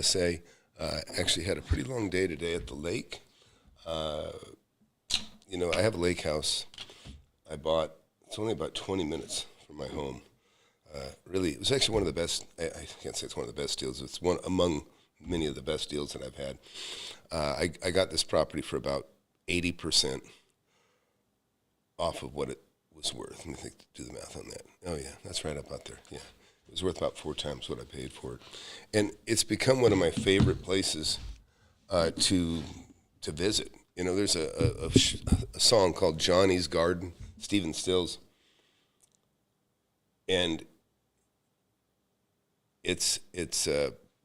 say, actually had a pretty long day today at the lake. Uh, I have a lake house I bought. It's only about 20 minutes from my home. Really, it was actually one of the best. I can't say it's one of the best deals. It's one among many of the best deals that I've had. I got this property for about 80% off of what it was worth. Let me do the math on that. Oh yeah, that's right up out there. Yeah, it was worth about 4 times what I paid for it, and it's become one of my favorite places to visit. There's a song called Johnny's Garden, Stephen Stills, and it's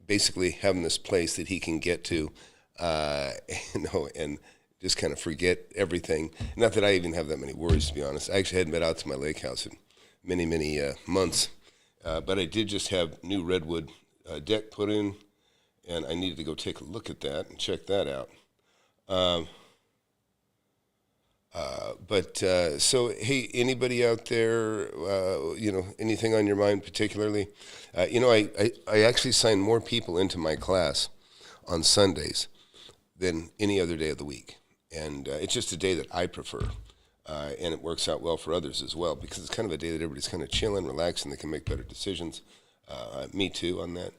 basically having this place that he can get to, and just kind of forget everything. Not that I even have that many worries, to be honest. I actually hadn't been out to my lake house in many, many months, but I did just have new redwood deck put in, and I needed to go take a look at that and check that out. So, hey, anybody out there, anything on your mind particularly? I actually sign more people into my class on Sundays than any other day of the week. And it's just a day that I prefer. And it works out well for others as well, because it's kind of a day that everybody's kind of chilling, relaxing, they can make better decisions. Me too on that.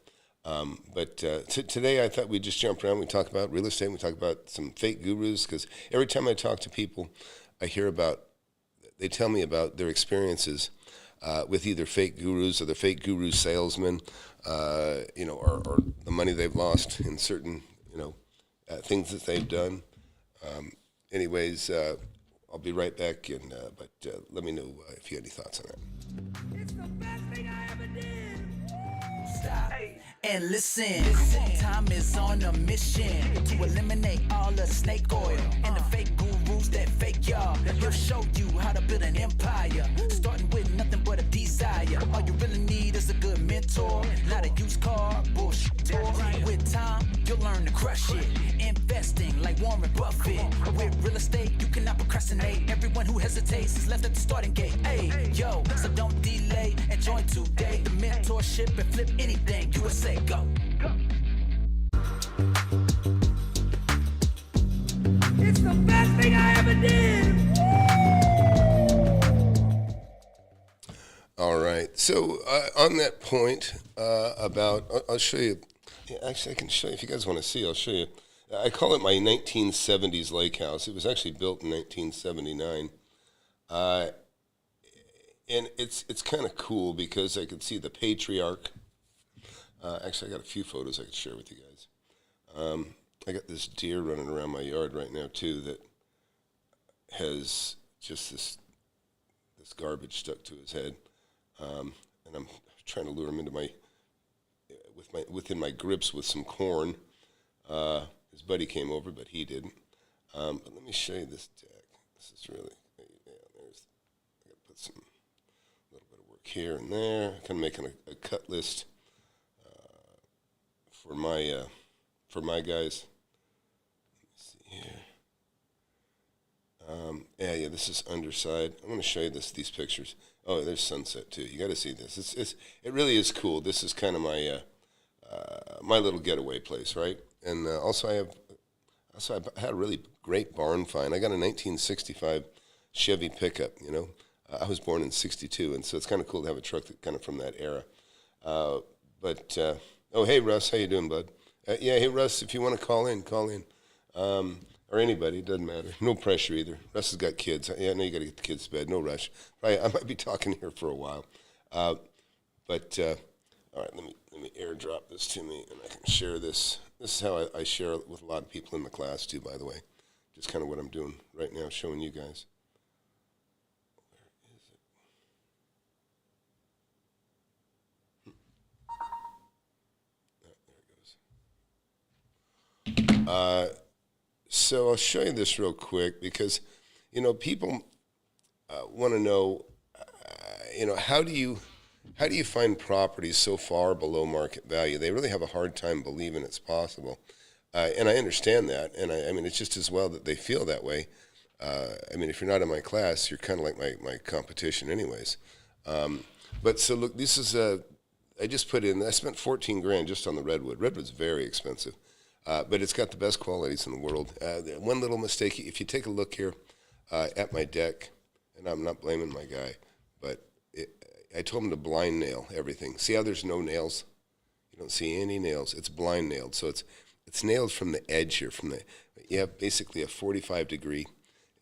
Today I thought we'd just jump around. We talk about real estate. We talk about some fake gurus, because every time I talk to people, they tell me about their experiences with either fake gurus or the fake guru salesmen, or the money they've lost in certain, things that they've done. Anyways, I'll be right back, but let me know if you have any thoughts on that. It's the best thing I ever did. Stop and listen. Time is on a mission to eliminate all the snake oil and the fake gurus that fake y'all. He'll show you how to build an empire, starting with nothing but a desire. All you really need is a good mentor, not a used car bullshit. With time, you'll learn to crush it. Investing like Warren Buffett. With real estate, you cannot procrastinate. Everyone who hesitates is left at the starting gate. Hey, yo, so don't delay and join today. The mentorship and flip anything. USA, go. It's the best thing I ever did. All right. So on that point I'll show you. Yeah, actually, I can show you if you guys want to see. I'll show you. I call it my 1970s lake house. It was actually built in 1979, and it's kind of cool because I could see the patriarch. Actually, I got a few photos I could share with you guys. I got this deer running around my yard right now too that has just this garbage stuck to his head, and I'm trying to lure him into within my grips with some corn. His buddy came over, but he didn't. But let me show you this deck. This is really, I got to put a little bit of work here and there. Kind of making a cut list for my guys. Let me see here. Yeah, this is underside. I'm going to show you these pictures. Oh, there's sunset too. You got to see this. It really is cool. This is kind of my little getaway place, right? And also I had a really great barn find. I got a 1965 Chevy pickup. I was born in '62, and so it's kind of cool to have a truck that kind of from that era. Oh, hey Russ, how you doing, bud? Yeah, hey Russ, if you want to call in. Or anybody, it doesn't matter. No pressure either. Russ has got kids. Yeah, I know you got to get the kids to bed. No rush. I might be talking here for a while. All right, let me airdrop this to me, and I can share this. This is how I share it with a lot of people in the class too, by the way. Just kind of what I'm doing right now, showing you guys. Where is it? There it goes. So I'll show you this real quick because, people want to know, how do you find properties so far below market value? They really have a hard time believing it's possible. And I understand that. And I mean, it's just as well that they feel that way. If you're not in my class, you're kind of like my competition anyways. But so look, this is I just put in. I spent 14 grand just on the redwood. Redwood's very expensive, but it's got the best qualities in the world. One little mistake, if you take a look here at my deck, and I'm not blaming my guy, but I told him to blind nail everything. See how there's no nails? You don't see any nails. It's blind nailed, so it's nailed from the edge here. You have basically a 45 degree.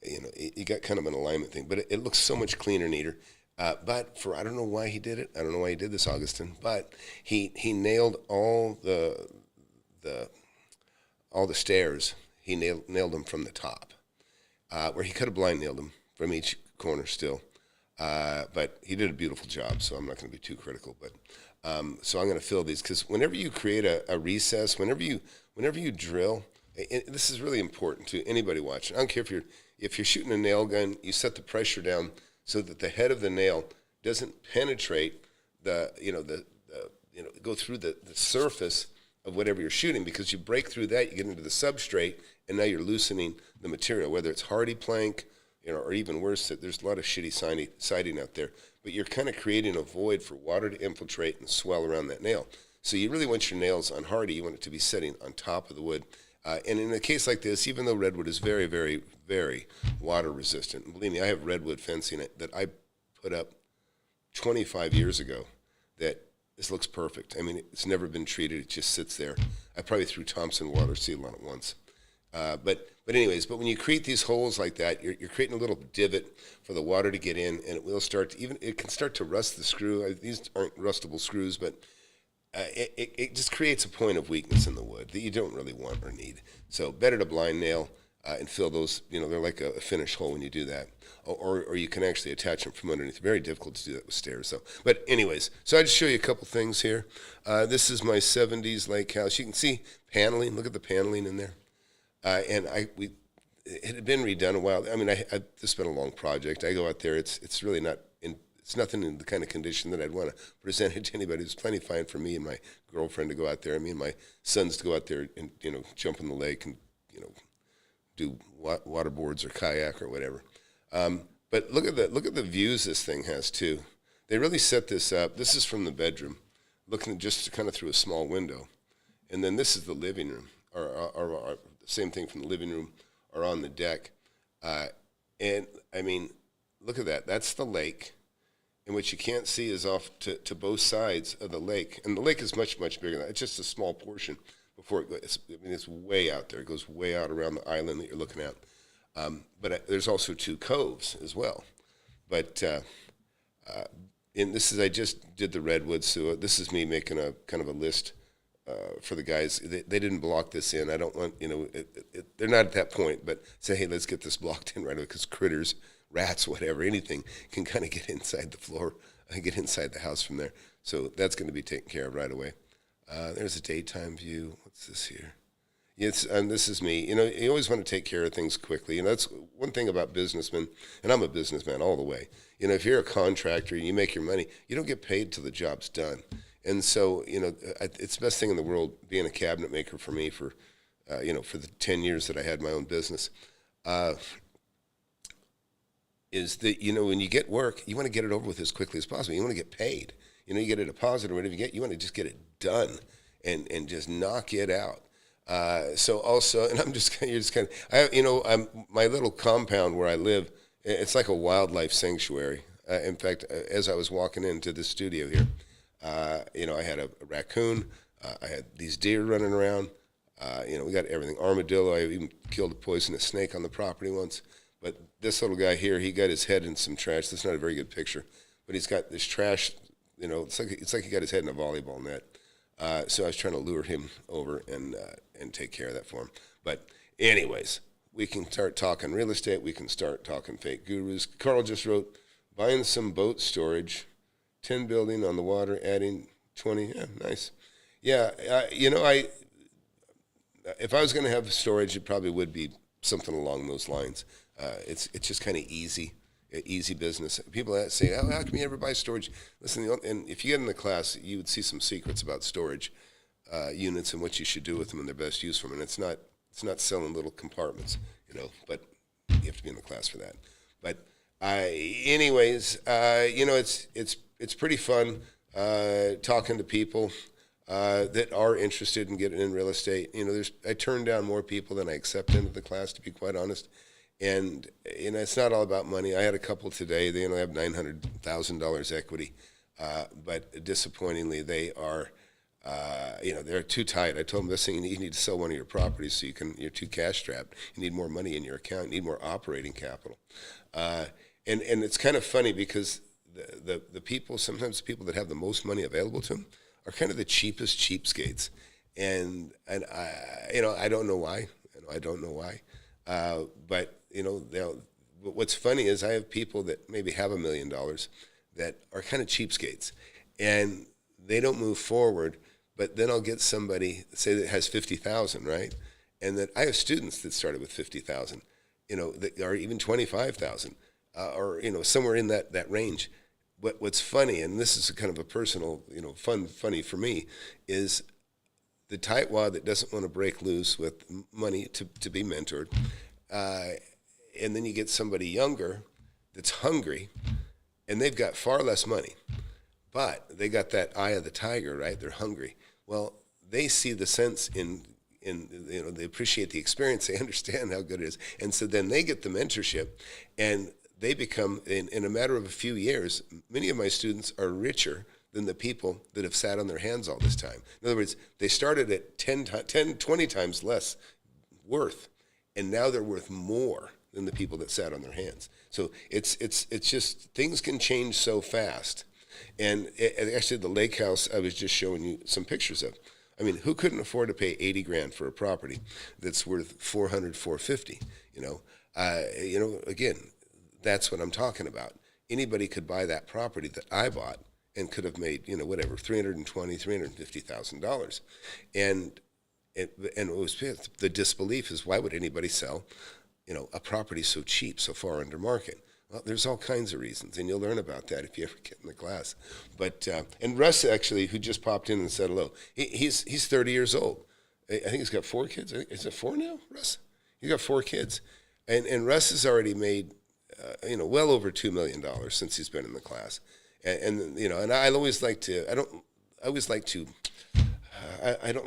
You got kind of an alignment thing, but it looks so much cleaner, neater. But I don't know why he did it. I don't know why he did this, Augustin. But he nailed all the stairs. He nailed them from the top, where he could have blind nailed them from each corner still. But he did a beautiful job, so I'm not going to be too critical. But so I'm going to fill these because whenever you create a recess, whenever you drill, this is really important to anybody watching. I don't care if you're shooting a nail gun, you set the pressure down so that the head of the nail doesn't penetrate go through the surface of whatever you're shooting, because you break through that, you get into the substrate, and now you're loosening the material, whether it's hardy plank, or even worse, there's a lot of shitty siding out there, but you're kind of creating a void for water to infiltrate and swell around that nail. So you really want your nails on hardy, you want it to be sitting on top of the wood. And in a case like this, even though redwood is very, very, very water resistant, and believe me, I have redwood fencing that I put up 25 years ago that this looks perfect. I mean, it's never been treated. It just sits there. I probably threw Thompson water seal on it once. But when you create these holes like that, you're creating a little divot for the water to get in, and it will it can start to rust the screw. These aren't rustable screws, but it just creates a point of weakness in the wood that you don't really want or need. So better to blind nail and fill those, they're like a finish hole when you do that. Or you can actually attach them from underneath. Very difficult to do that with stairs. But anyways, so I just show you a couple things here. This is my 70s lake house. You can see paneling. Look at the paneling in there. And it had been redone a while. I mean, this has been a long project. I go out there. It's really not it's nothing in the kind of condition that I'd want to present it to anybody. It's plenty fine for me and my girlfriend to go out there, and me and my sons to go out there and jump in the lake and do water boards or kayak or whatever. But look at the views this thing has too. They really set this up. This is from the bedroom, looking just kind of through a small window, and then this is the living room, or same thing from the living room or on the deck. And I mean, look at that. That's the lake. And what you can't see is off to both sides of the lake. And the lake is much, much bigger than that. It's just a small portion before it goes. It's way out there. It goes way out around the island that you're looking at. But there's also two coves as well. But I just did the redwoods, so this is me making a kind of a list for the guys. They didn't block this in. I don't want, they're not at that point, but say, hey, let's get this blocked in right away, because critters, rats, whatever, anything can kind of get inside the floor, get inside the house from there. So that's going to be taken care of right away. There's a daytime view. What's this here? This is me. You always want to take care of things quickly. That's one thing about businessmen, and I'm a businessman all the way. If you're a contractor and you make your money, you don't get paid till the job's done. And so, it's the best thing in the world being a cabinet maker for me for the 10 years that I had my own business. Is that, when you get work, you want to get it over with as quickly as possible. You want to get paid. You get a deposit or whatever you get, you want to just get it done and just knock it out. So also, and my little compound where I live, it's like a wildlife sanctuary. In fact, as I was walking into the studio here, I had a raccoon, I had these deer running around, we got everything, armadillo. I even killed a poisonous snake on the property once. But this little guy here, he got his head in some trash. That's not a very good picture, but he's got this trash. It's like he got his head in a volleyball net. So I was trying to lure him over and take care of that for him. But anyways, we can start talking real estate. We can start talking fake gurus. Carl just wrote, buying some boat storage, 10 building on the water, adding 20. Yeah, nice. Yeah, if I was going to have storage, it probably would be something along those lines. It's just kind of easy business. People say, how come you ever buy storage? Listen, and if you get in the class, you would see some secrets about storage units and what you should do with them and their best use for them. And it's not selling little compartments, but you have to be in the class for that. But anyways, it's pretty fun. talking to people that are interested in getting in real estate. I turn down more people than I accept into the class, to be quite honest. And it's not all about money. I had a couple today. They only have $900,000 equity, but disappointingly, they are, they're too tight. I told them this thing: you need to sell one of your properties so you're too cash strapped. You need more money in your account. You need more operating capital. And it's kind of funny because the people, sometimes the people that have the most money available to them are kind of the cheapest cheapskates. And I don't know why. I don't know why. But what's funny is I have people that maybe have $1 million that are kind of cheapskates, and they don't move forward. But then I'll get somebody, say, that has 50,000, right? And that I have students that started with 50,000, that are even 25,000, or somewhere in that range. What's funny, and this is kind of a personal, funny for me, is the tightwad that doesn't want to break loose with money to be mentored. And then you get somebody younger that's hungry, and they've got far less money, but they got that eye of the tiger, right? They're hungry. Well, they see the sense in they appreciate the experience. They understand how good it is. And so then they get the mentorship, and they become, in a matter of a few years, many of my students are richer than the people that have sat on their hands all this time. In other words, they started at 20 times less worth, and now they're worth more than the people that sat on their hands. So it's just, things can change so fast. And actually, the lake house I was just showing you some pictures of. I mean, who couldn't afford to pay $80,000 for a property that's worth $400, $450? Again, that's what I'm talking about. Anybody could buy that property that I bought and could have made, $320,000, $350,000. And it was, the disbelief is, why would anybody sell, a property so cheap, so far under market? Well, there's all kinds of reasons, and you'll learn about that if you ever get in the class. But and Russ, actually, who just popped in and said hello, he's 30 years old. I think he's got 4 kids. Is it 4 now, Russ? He's got 4 kids, and Russ has already made well over $2 million since he's been in the class. And I always like to. I don't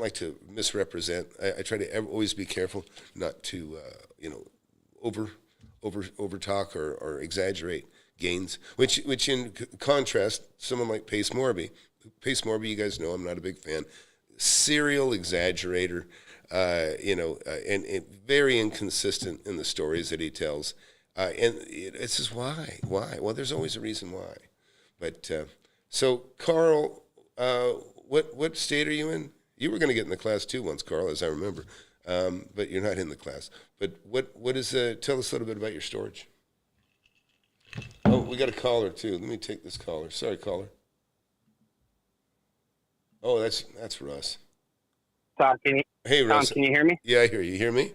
like to misrepresent. I try to always be careful not to over talk or exaggerate gains, which in contrast, someone like Pace Morby, you guys know I'm not a big fan, serial exaggerator, and very inconsistent in the stories that he tells. And it's just why? Well, there's always a reason why. But so Carl, what state are you in? You were going to get in the class too once, Carl, as I remember. But you're not in the class. But what is tell us a little bit about your storage. Oh, we got a caller too. Let me take this caller. Sorry, caller. Oh, that's Russ. Tom, Hey, Russ. can you hear me? Yeah, I hear you. You hear me?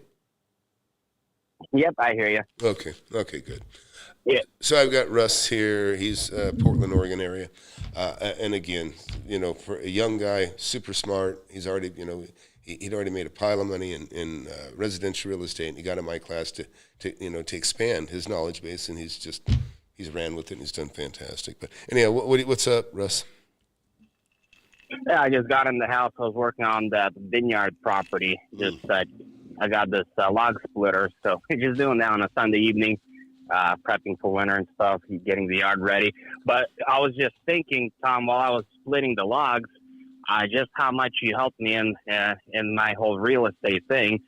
Yep, I hear you. Okay, good. Yeah. So I've got Russ here. He's Portland, Oregon area. And again, for a young guy, super smart. He's already, he'd already made a pile of money in residential real estate, and he got in my class to expand his knowledge base, and he's ran with it, and he's done fantastic. But anyhow, what's up, Russ? Yeah, I just got in the house. I was working on that vineyard property. I got this log splitter, so just doing that on a Sunday evening, prepping for winter and stuff, getting the yard ready. But I was just thinking, Tom, while I was splitting the logs, just how much you helped me in my whole real estate thing.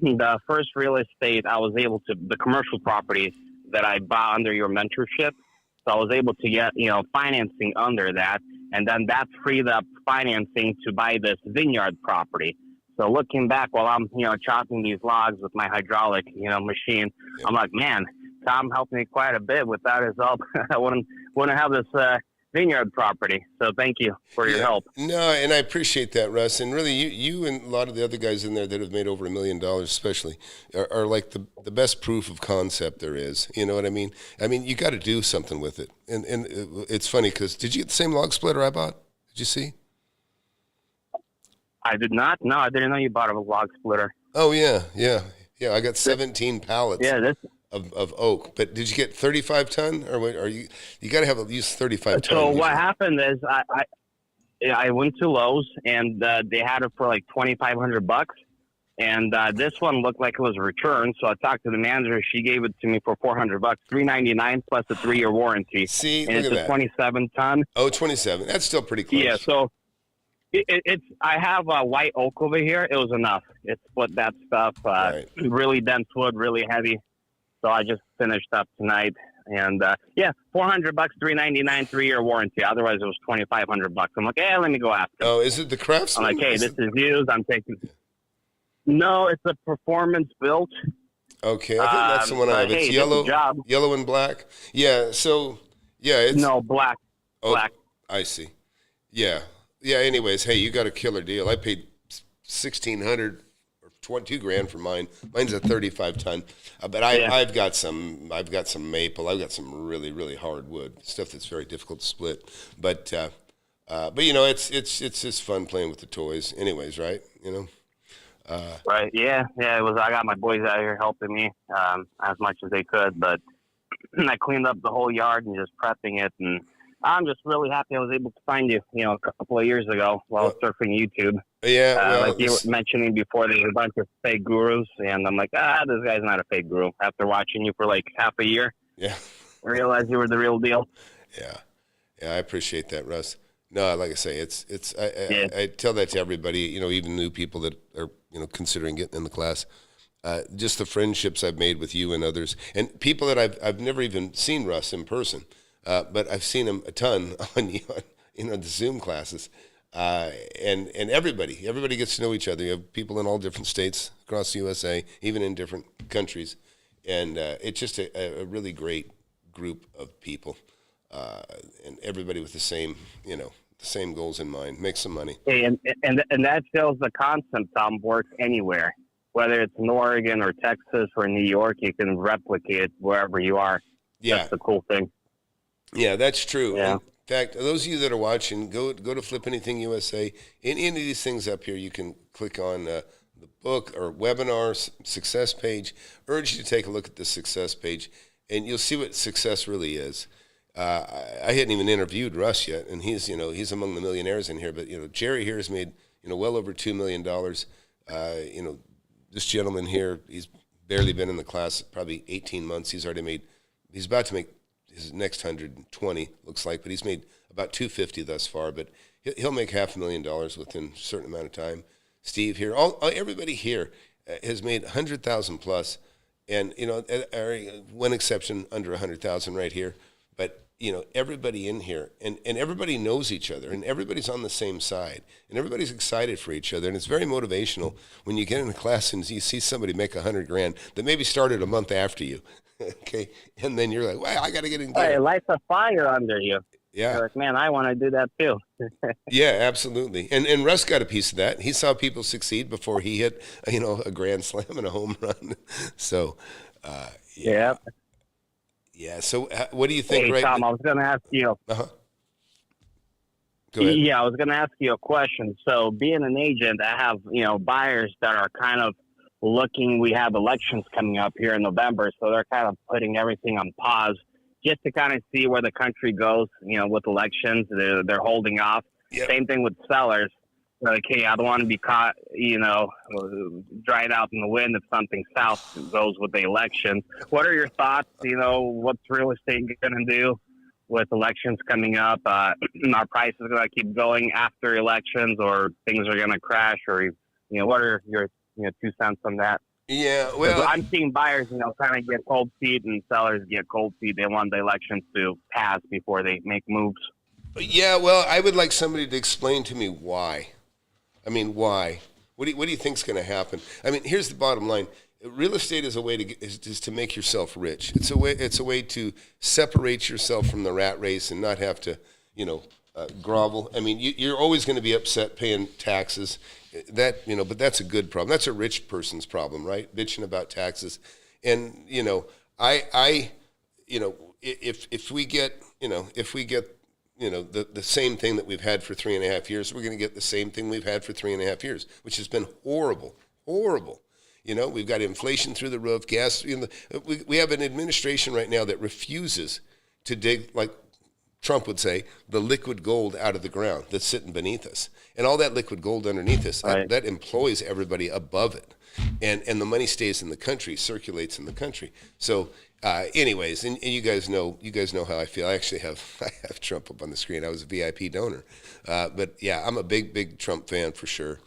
The first real estate the commercial property that I bought under your mentorship, so I was able to get, financing under that, and then that freed up financing to buy this vineyard property. So looking back while I'm, chopping these logs with my hydraulic, machine, I'm like, man, Tom helped me quite a bit. Without his help, I wouldn't have this vineyard property. So thank you for your help. No, and I appreciate that, Russ. And really, you and a lot of the other guys in there that have made over $1 million, especially, are like the best proof of concept there is. You know what I mean? I mean, you got to do something with it. And it's funny because did you get the same log splitter I bought? Did you see? I did not. No, I didn't know you bought a log splitter. Oh yeah. I got 17 pallets. Yeah, of oak. But did you get 35 ton, or what? Are you got to have at least 35 ton? So what usually. happened is I went to Lowe's and they had it for like $2,500, and this one looked like it was returned. So I talked to the manager. She gave it to me for $400, $399 plus a 3-year warranty. See, and look it's at a that. 27 ton. Oh, 27. That's still pretty close. Yeah. So it's I have a white oak over here. It was enough. It split that stuff. Right. Really dense wood, really heavy. So I just finished up tonight. And $400, $399, 3-year warranty. Otherwise, it was $2,500. I'm like, let me go after. Oh, is it the Craftsman? I'm like, hey, this is used. I'm taking. No, it's a performance built. Okay, I think that's the one I have. Hey, It's this is a job. yellow and black. Yeah. So yeah, it's Black. oh, Black. I see. Yeah. Yeah. Anyways, hey, you got a killer deal. I paid $1,600 or $22,000 for mine. Mine's a 35 ton, but I've got some maple. I've got some really really hard wood stuff that's very difficult to split. But you know, it's just fun playing with the toys. Anyways, right? You know. Right. Yeah. It was. I got my boys out here helping me as much as they could, but I cleaned up the whole yard and just prepping it. And I'm just really happy I was able to find you. You know, a couple of years ago while I was surfing YouTube. Yeah. Well, like you were mentioning before, there's a bunch of fake gurus, and I'm like, this guy's not a fake guru. After watching you for like half a year, yeah. I realized you were the real deal. Yeah. I appreciate that, Russ. No, like I say, I tell that to everybody, you know, even new people that are, you know, considering getting in the class. Just the friendships I've made with you and others, and people that I've never even seen Russ in person, but I've seen him a ton on the Zoom classes, and everybody gets to know each other. You have people in all different states across the USA, even in different countries, and it's just a really great group of people, and everybody with the same, you know, the same goals in mind. Make some money. Hey, and that shows the concept, Tom, works anywhere. Whether it's in Oregon or Texas or New York, you can replicate it wherever you are. Yeah. That's the cool thing. Yeah, that's true. Yeah. In fact, those of you that are watching, go to Flip Anything USA. Any of these things up here, you can click on the book or webinar success page. Urge you to take a look at the success page, and you'll see what success really is. I hadn't even interviewed Russ yet, and he's among the millionaires in here. But you know, Jerry here has made well over $2 million. This gentleman here, he's barely been in the class probably 18 months. He's about to make his next 120, looks like, but he's made about 250 thus far. But he'll make $500,000 within a certain amount of time. Steve here, everybody here has made 100,000 plus, and one exception under 100,000 right here. But everybody in here, and everybody knows each other, and everybody's on the same side, and everybody's excited for each other, and it's very motivational when you get in a class and you see somebody make $100,000 that maybe started a month after you, okay, and then you're like, well, I got to get in gear. It lights a fire under you. Yeah. You're like, man, I want to do that too. Yeah, absolutely. And Russ got a piece of that. He saw people succeed before he hit, a grand slam and a home run. So, Yeah. Yeah. So, what do you think? Hey, Tom, I was going to ask you. Uh-huh. Go ahead. Yeah, I was going to ask you a question. So, being an agent, I have buyers that are kind of looking. We have elections coming up here in November, so they're kind of putting everything on pause just to kind of see where the country goes. With elections, they're holding off. Yep. Same thing with sellers. They're like, hey, I don't want to be caught, dried out in the wind if something south goes with the election. What are your thoughts? What's real estate going to do with elections coming up? Are prices going to keep going after elections, or things are going to crash? Or, what are your 2 cents on that? Yeah, well, I'm seeing buyers, kind of get cold feet, and sellers get cold feet. They want the elections to pass before they make moves. Yeah, well, I would like somebody to explain to me why. I mean, why? What do you think's going to happen? I mean, here's the bottom line: real estate is a way is to make yourself rich. It's a way to separate yourself from the rat race and not have to, grovel. I mean, you're always going to be upset paying taxes. But that's a good problem. That's a rich person's problem, right? Bitching about taxes, and if we get the same thing that we've had for 3.5 years, we're going to get the same thing we've had for 3.5 years, which has been horrible. You know, we've got inflation through the roof, gas. You know, we have an administration right now that refuses to dig, like Trump would say, the liquid gold out of the ground that's sitting beneath us. And all that liquid gold underneath us, Right. that employs everybody above it. And the money stays in the country, circulates in the country. So anyways, and you guys know how I feel. I actually I have Trump up on the screen. I was a VIP donor. But yeah, I'm a big Trump fan for sure.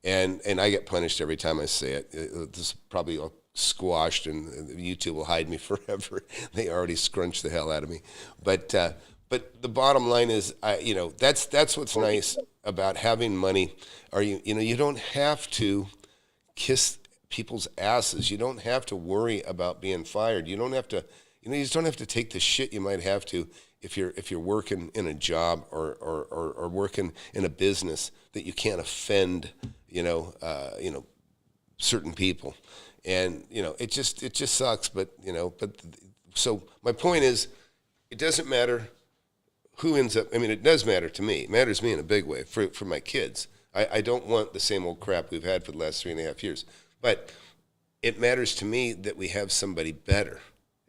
And I get punished every time I say it. This is probably all squashed, and YouTube will hide me forever. They already scrunched the hell out of me. But the bottom line is, that's what's nice about having money. You don't have to kiss people's asses. You don't have to worry about being fired. You don't have to, you just don't have to take the shit you might have to if you're working in a job or working in a business that you can't offend, certain people. And, it just sucks. But so my point is, it doesn't matter who ends up, it does matter to me. It matters to me in a big way for my kids. I don't want the same old crap we've had for the last 3.5 years. But it matters to me that we have somebody better.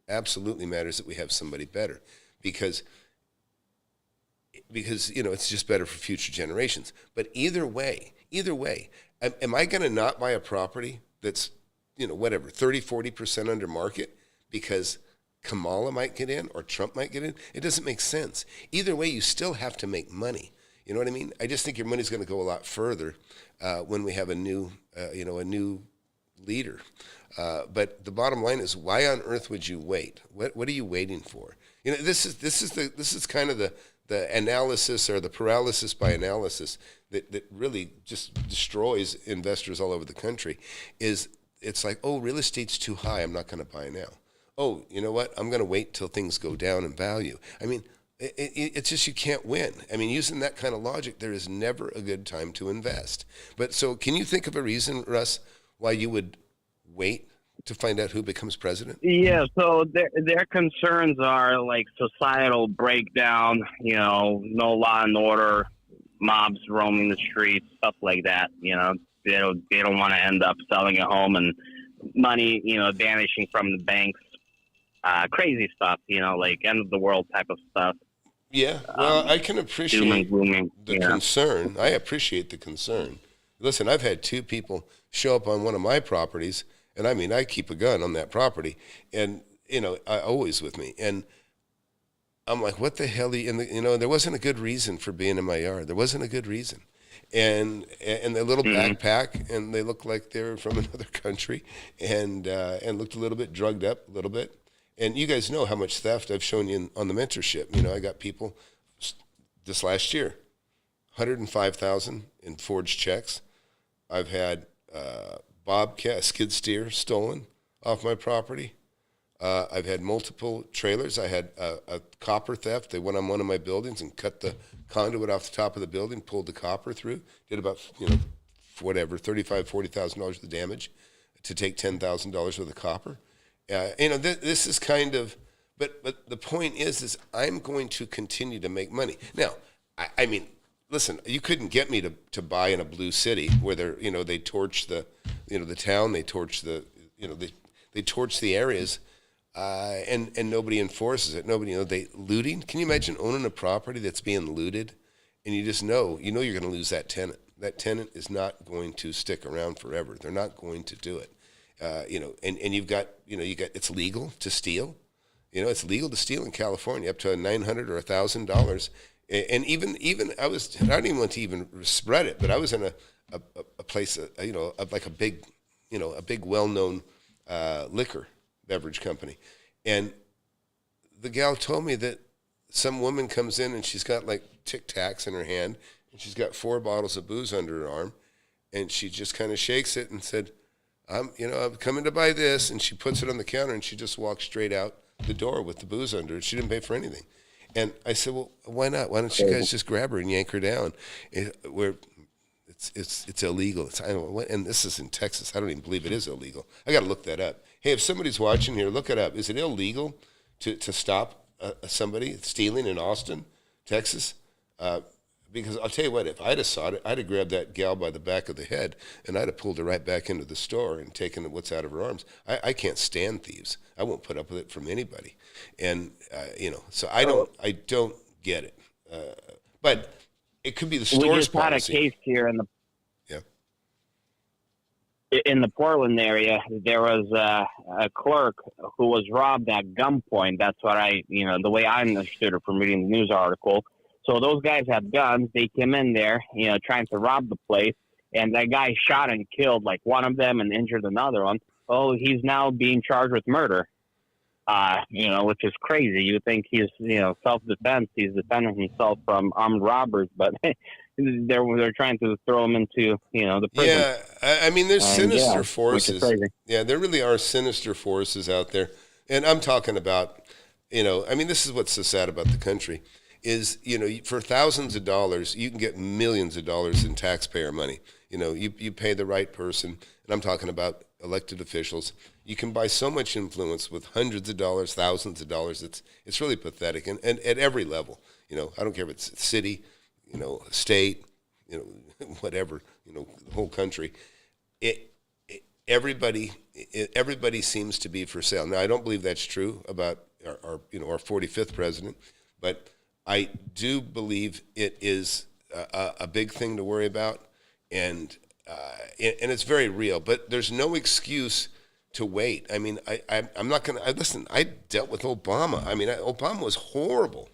Absolutely matters that we have somebody better. Because it's just better for future generations. But either way, am I going to not buy a property that's, 30-40% under market because Kamala might get in or Trump might get in? It doesn't make sense. Either way, you still have to make money. You know what I mean? I just think your money's going to go a lot further when we have a new leader. But the bottom line is, why on earth would you wait? What are you waiting for? This is kind of the analysis or the paralysis by analysis that really just destroys investors all over the country. It's like, oh, real estate's too high, I'm not going to buy now. Oh, you know what? I'm going to wait till things go down in value. It's just you can't win. Using that kind of logic, there is never a good time to invest. But so can you think of a reason, Russ, why you would wait to find out who becomes president? Yeah, so their concerns are like societal breakdown, no law and order, mobs roaming the streets, stuff like that. They don't want to end up selling a home and money, vanishing from the banks. Crazy stuff, like end of the world type of stuff. Yeah, well, I can appreciate the Yeah. concern. I appreciate the concern. Listen, I've had 2 people show up on one of my properties, and I keep a gun on that property, and I always with me, and I'm like, what the hell? There wasn't a good reason for being in my yard. There wasn't a good reason, and their little backpack, and they looked like they were from another country, and looked a little bit drugged up, a little bit. And you guys know how much theft I've shown you on the mentorship. I got people this last year, $105,000 in forged checks. I've had Bobcat skid steer stolen off my property. I've had multiple trailers. I had a copper theft. They went on one of my buildings and cut the conduit off the top of the building, pulled the copper through, did about $35,000, $40,000 of damage to take $10,000 worth of copper. This is kind of, but the point is I'm going to continue to make money. Now, listen, you couldn't get me to buy in a blue city where they torch the town, they torch they torch the areas, and nobody enforces it. Nobody, they looting. Can you imagine owning a property that's being looted, and you just know you're going to lose that tenant. That tenant is not going to stick around forever. They're not going to do it. And you've got, it's legal to steal. It's legal to steal in California up to $900 or $1,000. And even I don't even want to even spread it, but I was in a place, like a big well-known liquor beverage company. And the gal told me that some woman comes in and she's got like Tic Tacs in her hand and she's got 4 bottles of booze under her arm. And she just kind of shakes it and said, I'm coming to buy this, and she puts it on the counter, and she just walks straight out the door with the booze under it. She didn't pay for anything. And I said, well, why not? Why don't you guys just grab her and yank her down? It's illegal. And this is in Texas. I don't even believe it is illegal. I got to look that up. Hey, if somebody's watching here, look it up. Is it illegal to stop somebody stealing in Austin, Texas? because I'll tell you what, if I'd have saw it, I'd have grabbed that gal by the back of the head and I'd have pulled her right back into the store and taken what's out of her arms. I can't stand thieves. I won't put up with it from anybody. And, so I don't get it. But it could be the store's We just had a policy. case here in Yeah. the Portland area. There was a clerk who was robbed at gunpoint. That's what the way I understood it from reading the news article. So those guys had guns. They came in there, trying to rob the place, and that guy shot and killed like one of them and injured another one. Oh, he's now being charged with murder. Which is crazy. You think he's, self-defense. He's defending himself from armed robbers, but they're trying to throw him into, the prison. Yeah, I mean, there's sinister which is forces. crazy. Yeah, there really are sinister forces out there. And I'm talking about, this is what's so sad about the country is, for thousands of dollars, you can get millions of dollars in taxpayer money. You pay the right person, and I'm talking about elected officials. You can buy so much influence with hundreds of dollars, thousands of dollars. It's really pathetic, and at every level. I don't care if it's city, state, whatever, the whole country. Everybody seems to be for sale. Now, I don't believe that's true about our 45th president, but I do believe it is a big thing to worry about, and it's very real. But there's no excuse to wait. I mean, I'm not going to listen. I dealt with Obama. I mean, Obama was horrible,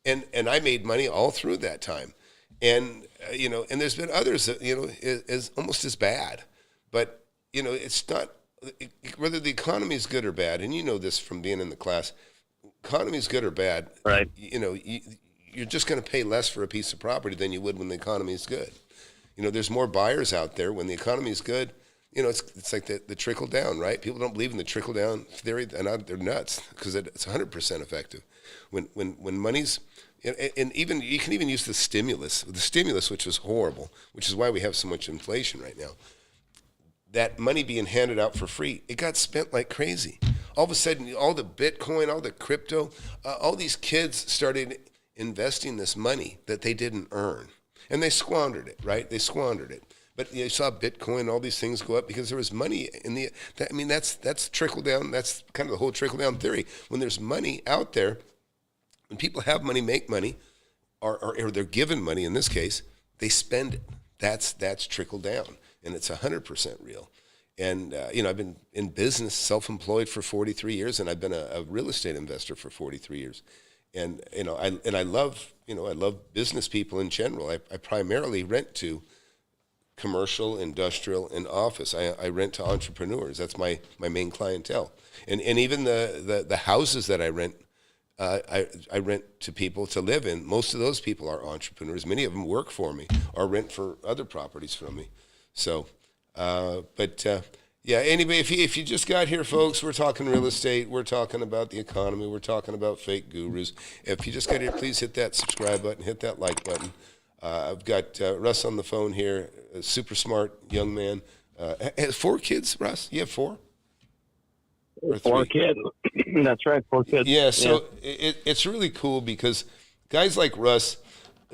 and I made money all through that time, and and there's been others that is almost as bad, but it's not whether the economy is good or bad, and this from being in the class. Economy is good or bad, right? You're just going to pay less for a piece of property than you would when the economy is good. There's more buyers out there when the economy is good. It's like the trickle down, right? People don't believe in the trickle down theory, and they're nuts because it's 100% effective. When money's and even you can even use the stimulus, which was horrible, which is why we have so much inflation right now. That money being handed out for free, it got spent like crazy. All of a sudden, all the Bitcoin, all the crypto, all these kids started investing this money that they didn't earn. And they squandered it, right? They squandered it. But you saw Bitcoin, all these things go up because there was money in that's trickle down. That's kind of the whole trickle down theory. When there's money out there, when people have money, make money, or they're given money in this case, they spend it. That's trickle down, and it's 100% real. And I've been in business, self-employed for 43 years, and I've been a real estate investor for 43 years. And I love business people in general. I primarily rent to commercial, industrial, and office. I rent to entrepreneurs. That's my main clientele. And even the houses that I rent, I rent to people to live in. Most of those people are entrepreneurs. Many of them work for me or rent for other properties from me. So, anyway, if you just got here, folks, we're talking real estate. We're talking about the economy. We're talking about fake gurus. If you just got here, please hit that subscribe button, hit that like button. I've got Russ on the phone here, a super smart young man. Has 4 kids, Russ? You have 4? Or 3? 4 kids. That's right, 4 kids. Yeah, so it's really cool because guys like Russ,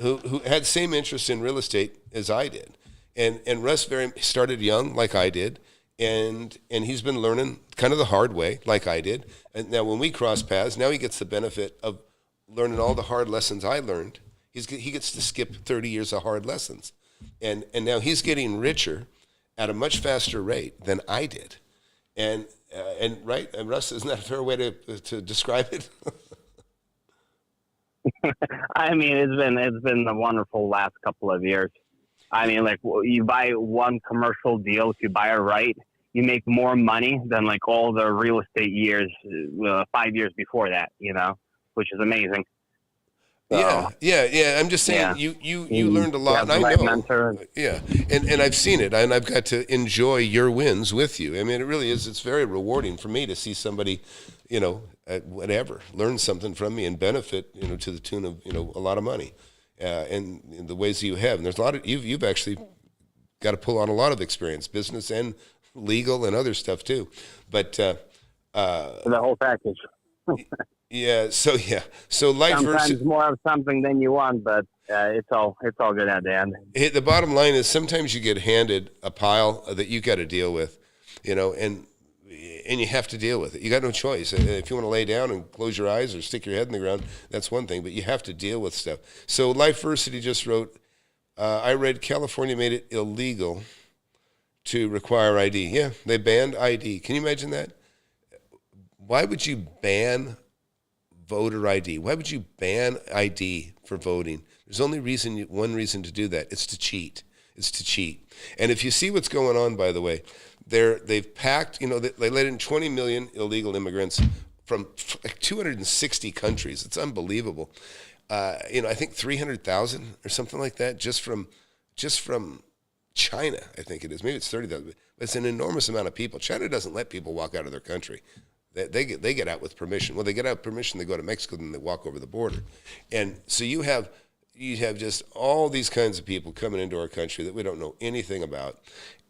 who had the same interest in real estate as I did, and Russ started young like I did, and he's been learning kind of the hard way like I did. And now when we cross paths, now he gets the benefit of learning all the hard lessons I learned. He gets to skip 30 years of hard lessons, and now he's getting richer at a much faster rate than I did, and right, and Russ, isn't that a fair way to describe it? I mean, it's been a wonderful last couple of years. I mean, like you buy one commercial deal, if you buy it right, you make more money than like all the real estate years, 5 years before that, which is amazing. So, yeah. I'm just saying, you learned a lot, and I know. Mentor. Yeah, and I've seen it, and I've got to enjoy your wins with you. I mean, it really is. It's very rewarding for me to see somebody, learn something from me and benefit, to the tune of a lot of money, and in the ways that you have. And there's a lot of you've actually got to pull on a lot of experience, business and legal and other stuff too. But the whole package. So life Sometimes versus more of something than you want, but it's all good at the end. Hey, the bottom line is sometimes you get handed a pile that you got to deal with, and you have to deal with it. You got no choice. If you want to lay down and close your eyes or stick your head in the ground, that's one thing, but you have to deal with stuff. So Lifeversity just wrote, I read California made it illegal to require ID. Yeah, they banned ID. Can you imagine that? Why would you ban voter ID? Why would you ban ID for voting? There's only one reason to do that. It's to cheat. It's to cheat. And if you see what's going on, by the way, they've packed, they let in 20 million illegal immigrants from like 260 countries. It's unbelievable. I think 300,000 or something like that just from China, I think it is. Maybe it's 30,000. But it's an enormous amount of people. China doesn't let people walk out of their country. They get out with permission. Well, they get out with permission, they go to Mexico, then they walk over the border. And so you have just all these kinds of people coming into our country that we don't know anything about.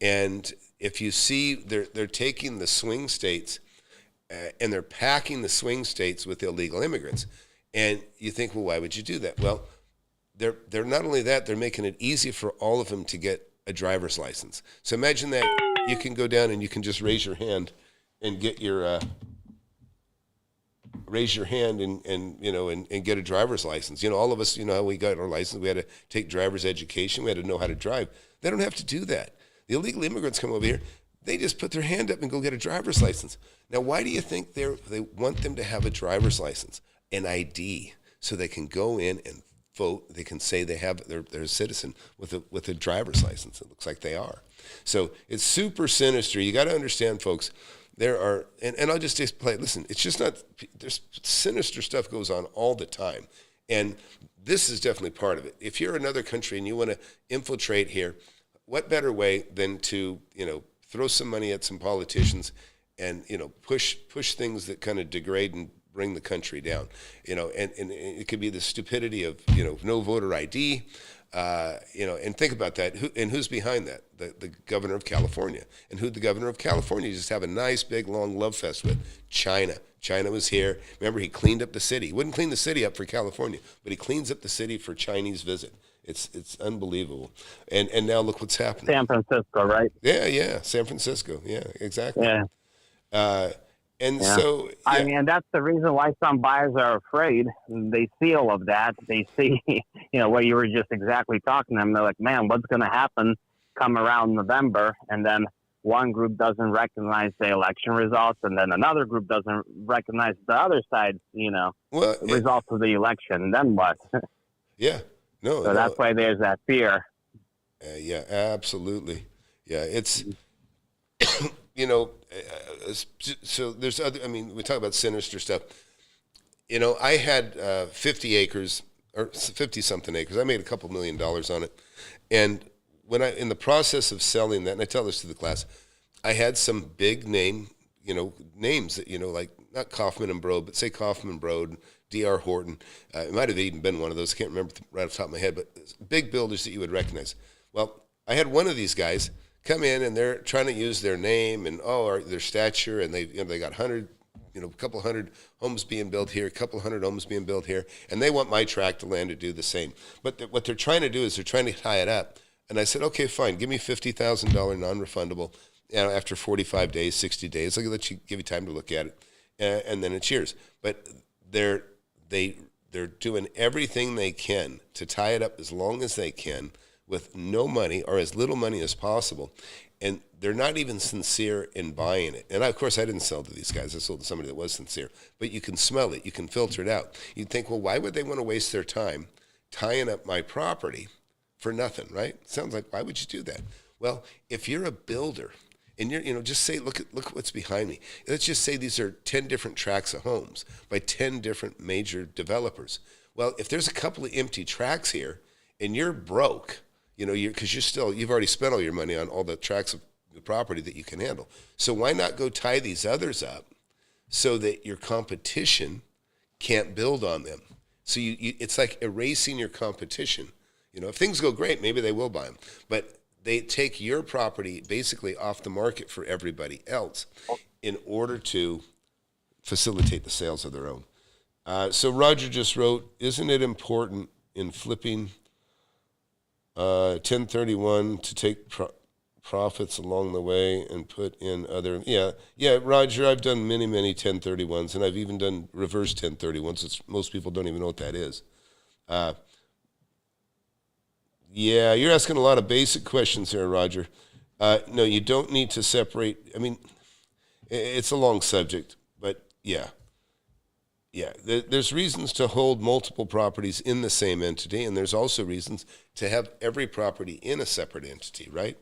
And if you see, they're taking the swing states and they're packing the swing states with illegal immigrants. And you think, well, why would you do that? Well, they're not only that, they're making it easy for all of them to get a driver's license. So imagine that you can go down and you can just raise your hand and get your and get a driver's license. All of us, how we got our license, we had to take driver's education, we had to know how to drive. They don't have to do that. The illegal immigrants come over here, they just put their hand up and go get a driver's license. Now, why do you think they want them to have a driver's license, an ID, so they can go in and vote? They can say they're a citizen with a driver's license. It looks like they are. So it's super sinister. You got to understand, folks. There are, and I'll just explain. Listen, it's just not. There's sinister stuff goes on all the time, and this is definitely part of it. If you're another country and you want to infiltrate here, what better way than to throw some money at some politicians and push things that kind of degrade and bring the country down, and it could be the stupidity of no voter ID. And think about that. Who's behind that? The governor of California. And who the governor of California just have a nice, big, long love fest with? China. China was here. Remember, he cleaned up the city. He wouldn't clean the city up for California, but he cleans up the city for Chinese visit. It's unbelievable. And now look what's happening. San Francisco, right? Yeah. San Francisco. Yeah, exactly. Yeah. So, yeah. I mean, that's the reason why some buyers are afraid. They see all of that. They see, what you were just exactly talking to them. They're like, man, what's going to happen come around November? And then one group doesn't recognize the election results, and then another group doesn't recognize the other side's, results of the election. Then what? Yeah. No. So that's why there's that fear. Yeah, absolutely. Yeah, it's... so there's we talk about sinister stuff. I had 50 acres or 50-something acres. I made a couple $1 million on it. And when in the process of selling that, and I tell this to the class, I had some big names that, like not Kaufman and Broad, but say Kaufman and Broad, D.R. Horton. It might have even been one of those. I can't remember right off the top of my head, but big builders that you would recognize. Well, I had one of these guys come in and they're trying to use their name and their stature, and they got a couple hundred homes being built here, a couple hundred homes being built here, and they want my tract of land to do the same. But what they're trying to do is they're trying to tie it up. And I said, okay, fine, give me $50,000 non-refundable. After 45 days, 60 days, I'll give you time to look at it, and then it's yours. But they're doing everything they can to tie it up as long as they can, with no money or as little money as possible. And they're not even sincere in buying it. And of course, I didn't sell to these guys. I sold to somebody that was sincere. But you can smell it. You can filter it out. You'd think, well, why would they want to waste their time tying up my property for nothing, right? Sounds like, why would you do that? Well, if you're a builder and you're, just say, look at what's behind me. Let's just say these are 10 different tracts of homes by 10 different major developers. Well, if there's a couple of empty tracts here and you're broke, because you've already spent all your money on all the tracts of the property that you can handle. So why not go tie these others up so that your competition can't build on them? So it's like erasing your competition. If things go great, maybe they will buy them. But they take your property basically off the market for everybody else in order to facilitate the sales of their own. So Roger just wrote, isn't it important in flipping 1031 to take profits along the way and put in other. Yeah, Roger, I've done many 1031s, and I've even done reverse 1031s. Most people don't even know what that is. Yeah, you're asking a lot of basic questions here, Roger. No, you don't need to separate. I mean, it's a long subject, but yeah. There's reasons to hold multiple properties in the same entity, and there's also reasons to have every property in a separate entity, right?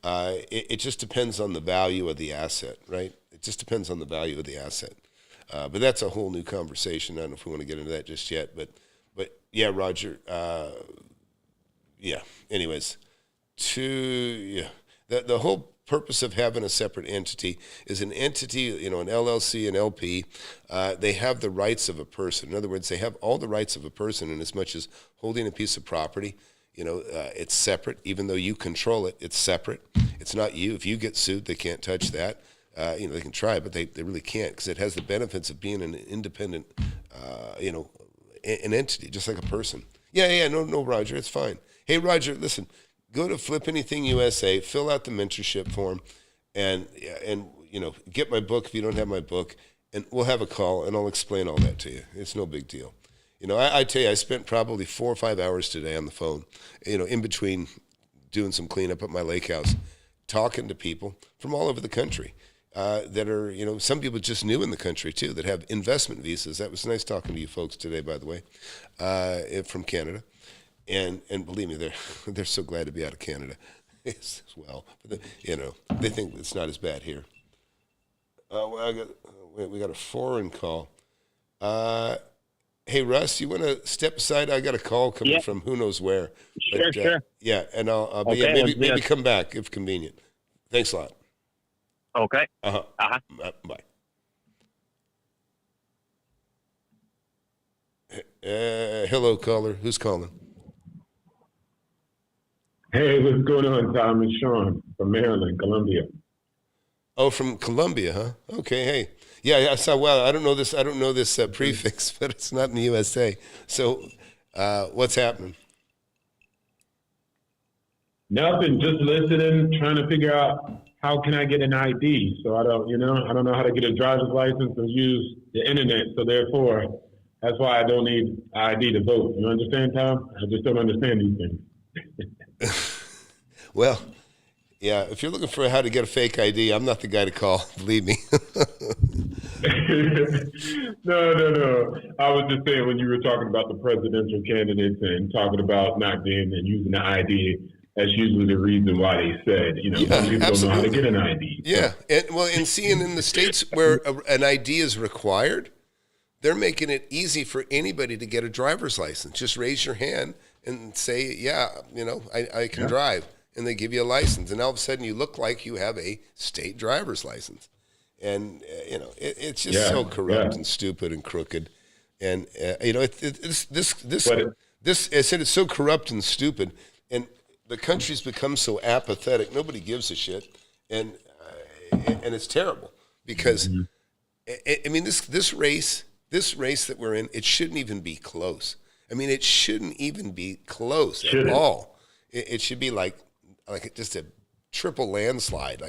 It just depends on the value of the asset, right? It just depends on the value of the asset. But that's a whole new conversation. I don't know if we want to get into that just yet, but yeah, Roger. Yeah. Anyways, the whole purpose of having a separate entity is an entity, an LLC, an LP. They have the rights of a person. In other words, they have all the rights of a person in as much as holding a piece of property. It's separate, even though you control it. It's separate. It's not you. If you get sued, they can't touch that. They can try, but they really can't, because it has the benefits of being an independent, an entity, just like a person. Yeah. No, Roger, it's fine. Hey, Roger, listen. Go to Flip Anything USA, fill out the mentorship form, and get my book if you don't have my book, and we'll have a call, and I'll explain all that to you. It's no big deal. I tell you, I spent probably 4 or 5 hours today on the phone, in between doing some cleanup at my lake house, talking to people from all over the country that are, some people just new in the country too, that have investment visas. That was nice talking to you folks today, by the way, from Canada. And believe me, they're so glad to be out of Canada as well. They think it's not as bad here. We got a foreign call. Hey, Russ, you want to step aside? I got a call coming from who knows where. Sure. Yeah, and I'll be, okay, maybe come back if convenient. Thanks a lot. Okay. Bye. Hello, caller. Who's calling? Hey, what's going on, Tom? It's Sean from Maryland, Columbia. Oh, from Columbia, huh? Okay, hey. Yeah, I saw, well, I don't know this prefix, but it's not in the USA. So what's happening? Nothing, just listening, trying to figure out how can I get an ID. So I don't know how to get a driver's license and use the internet. So therefore, that's why I don't need ID to vote. You understand, Tom? I just don't understand these things. Well, yeah, if you're looking for how to get a fake ID, I'm not the guy to call, believe me. No. I was just saying, when you were talking about the presidential candidates and talking about not being and using the ID, that's usually the reason why they said, some people don't know how to get an ID. Yeah, and seeing in the states where an ID is required, they're making it easy for anybody to get a driver's license. Just raise your hand and say, I can drive. And they give you a license. And all of a sudden you look like you have a state driver's license. And, it's just so corrupt and stupid and crooked. And, this, I said it's so corrupt and stupid. And the country's become so apathetic. Nobody gives a shit. And it's terrible because, this race that we're in, it shouldn't even be close. It shouldn't even be close at all. It should be like just a triple landslide.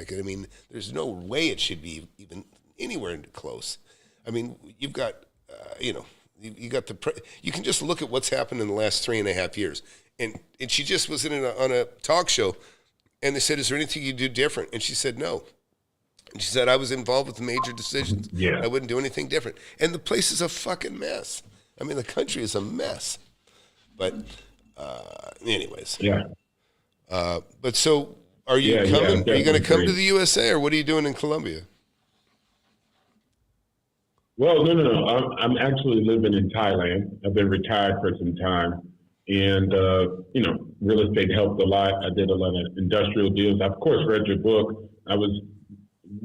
There's no way it should be even anywhere close. You've got, you can just look at what's happened in the last 3.5 years. And she just was on a talk show, and they said, "Is there anything you do different?" And she said, "No." And she said, "I was involved with major decisions. I wouldn't do anything different." And the place is a fucking mess. The country is a mess. But, anyways. Yeah. But so, are you coming? Are you going to come to the USA, or what are you doing in Colombia? Well, no. I'm actually living in Thailand. I've been retired for some time. And, real estate helped a lot. I did a lot of industrial deals. I, of course, read your book. I was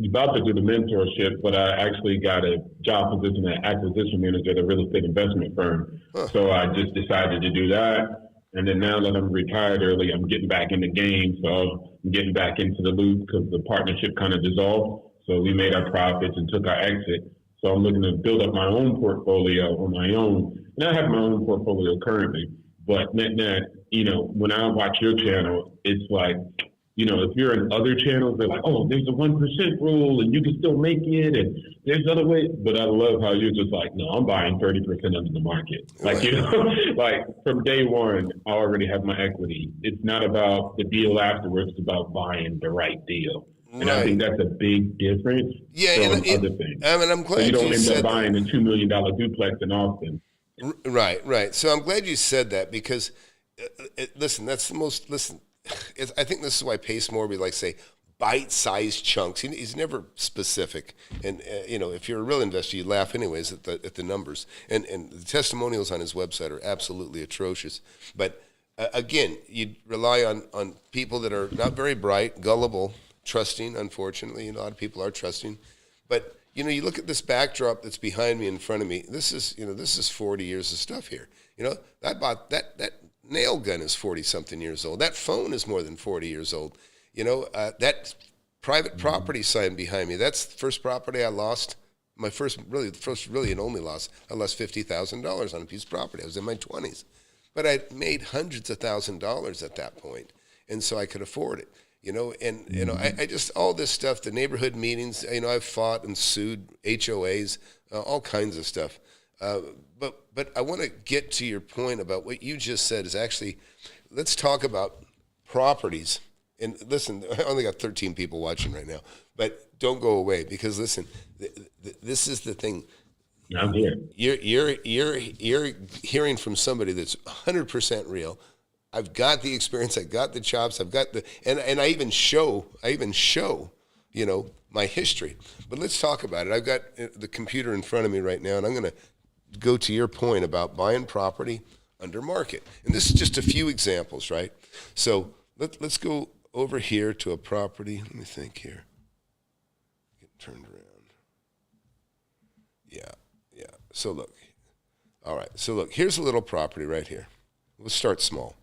about to do the mentorship, but I actually got a job position as acquisition manager at a real estate investment firm. Huh. So I just decided to do that. And then now that I'm retired early, I'm getting back in the game. So I'm getting back into the loop because the partnership kind of dissolved. So we made our profits and took our exit. So I'm looking to build up my own portfolio on my own. And I have my own portfolio currently. But net, when I watch your channel, it's like, if you're in other channels, they're like, oh, there's a 1% rule and you can still make it. And there's other ways. But I love how you're just like, no, I'm buying 30% under the market. Like, like from day one, I already have my equity. It's not about the deal afterwards. It's about buying the right deal. And I think that's a big difference from other things. I mean, I'm glad so you don't end up said buying a $2 million duplex in Austin. Right. So I'm glad you said that because, that's the most, I think this is why Pace Morby likes to say bite-sized chunks. He's never specific. And, if you're a real investor, you laugh anyways at the numbers. And the testimonials on his website are absolutely atrocious. But, again, you rely on people that are not very bright, gullible, trusting, unfortunately. A lot of people are trusting. But, you look at this backdrop that's behind me, in front of me. This is 40 years of stuff here. I bought that nail gun is 40-something years old. That phone is more than 40 years old. That private property sign behind me, that's the first property I lost. My first really and only loss. I lost $50,000 on a piece of property. I was in my 20s. But I made hundreds of $1,000s at that point, and so I could afford it. I just, all this stuff, the neighborhood meetings, I've fought and sued HOAs, all kinds of stuff. But I want to get to your point about what you just said is actually, let's talk about properties. And listen, I only got 13 people watching right now, but don't go away because listen, this is the thing. I'm here. You're hearing from somebody that's 100% real. I've got the experience. I got the chops. I've got and I even show, my history. But let's talk about it. I've got the computer in front of me right now, and I'm going to go to your point about buying property under market. And this is just a few examples, right? So let's go over here to a property. Let me think here. Get turned around. Yeah. So look. All right. So look, here's a little property right here. We'll start small.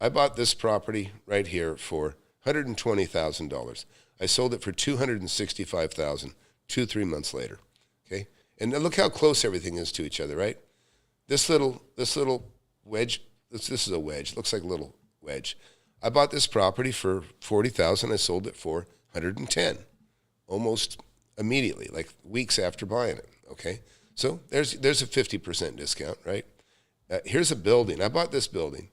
I bought this property right here for $120,000. I sold it for $265,000 3 months later. Okay? And look how close everything is to each other, right? This little wedge, this is a wedge, looks like a little wedge. I bought this property for $40,000. I sold it for $110,000, almost immediately, like weeks after buying it. Okay, so there's a 50% discount, right? Here's a building. I bought this building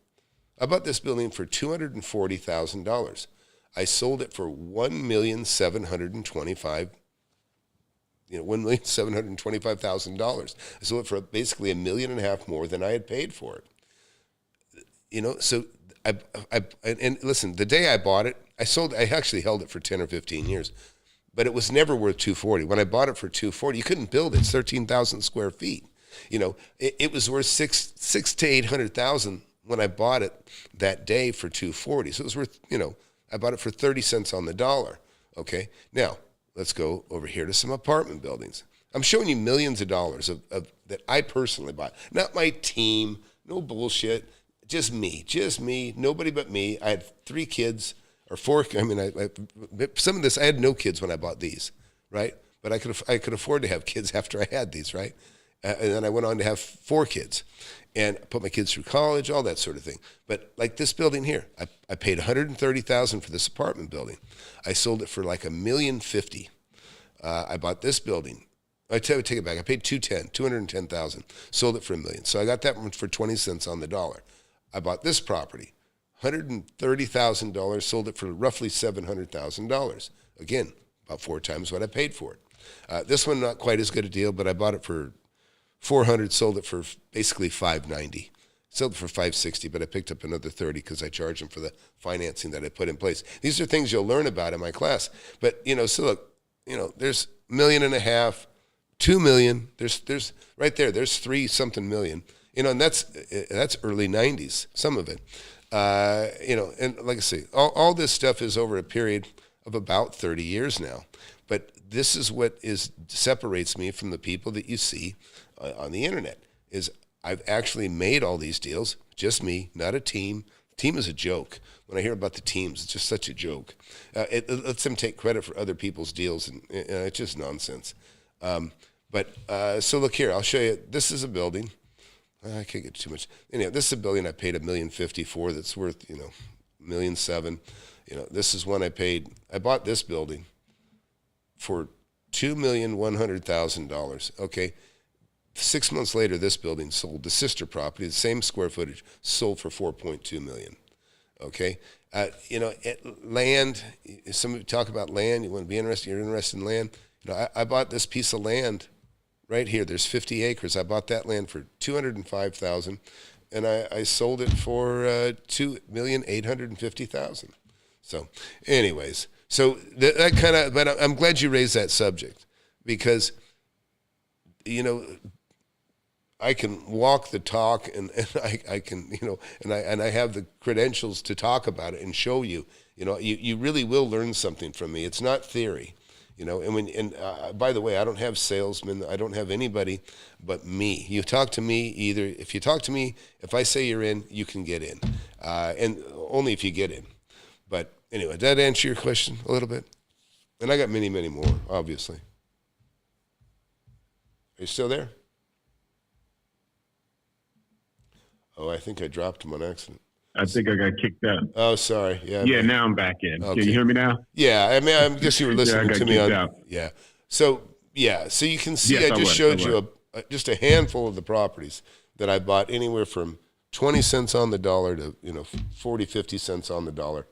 for $240,000. I sold it for $1,725,000. I sold it for basically $1.5 million more than I had paid for it. So and listen, the day I bought it, I actually held it for 10 or 15 years, but it was never worth $240,000. When I bought it for $240,000, you couldn't build it. It's 13,000 square feet. It was worth $600,000 to $800,000 when I bought it that day for $240,000. So it was worth, I bought it for 30 cents on the dollar. Okay, now let's go over here to some apartment buildings. I'm showing you millions of dollars of that I personally bought. Not my team, no bullshit. Just me, nobody but me. I had 3 kids or 4. I mean, some of this, I had no kids when I bought these, right? But I could afford to have kids after I had these, right? And then I went on to have 4 kids and put my kids through college, all that sort of thing. But like this building here, I paid $130,000 for this apartment building. I sold it for like $1,050,000. I bought this building. I take it back. I paid $210,000. Sold it for $1 million. So I got that one for 20 cents on the dollar. I bought this property, $130,000. Sold it for roughly $700,000. Again, about 4 times what I paid for it. This one not quite as good a deal, but I bought it for $400,000. Sold it for basically $590,000. Sold it for $560,000, but I picked up another $30,000 because I charged them for the financing that I put in place. These are things you'll learn about in my class. But so look, there's $1.5 million, $2 million. There's right there. There's 3-something million. And that's early 90s. Some of it. And like I say, all this stuff is over a period of about 30 years now. But this is what separates me from the people that you see on the internet. Is I've actually made all these deals, just me, not a team. Team is a joke. When I hear about the teams, it's just such a joke. It lets them take credit for other people's deals, and it's just nonsense. So look here, I'll show you. This is a building. I can't get too much. Anyhow, this is a building I paid $1,050,000 for. That's worth $1,700,000. This is one I bought this building for $2,100,000. Okay, 6 months later, this building sold. The sister property, the same square footage, sold for $4.2 million. Okay, land. Some talk about land. You want to be interested? You're interested in land. I bought this piece of land right here. There's 50 acres. I bought that land for $205,000, and I sold it for $2,850,000. So, anyways, that kind of. But I'm glad you raised that subject because, I can walk the talk, and I can, and I have the credentials to talk about it and show you. You really will learn something from me. It's not theory. And by the way, I don't have salesmen. I don't have anybody but me. You talk to me if I say you're in, you can get in. And only if you get in. But anyway, did that answer your question a little bit? And I got many, many more, obviously. Are you still there? Oh, I think I dropped him on accident. I think I got kicked out. Oh, sorry. Yeah. Yeah, now I'm back in. Okay. Can you hear me now? Yeah, I guess you were listening to me on. Out. Yeah. So you can see I just showed you just a handful of the properties that I bought anywhere from 20 cents on the dollar to 40, 50 cents on the dollar,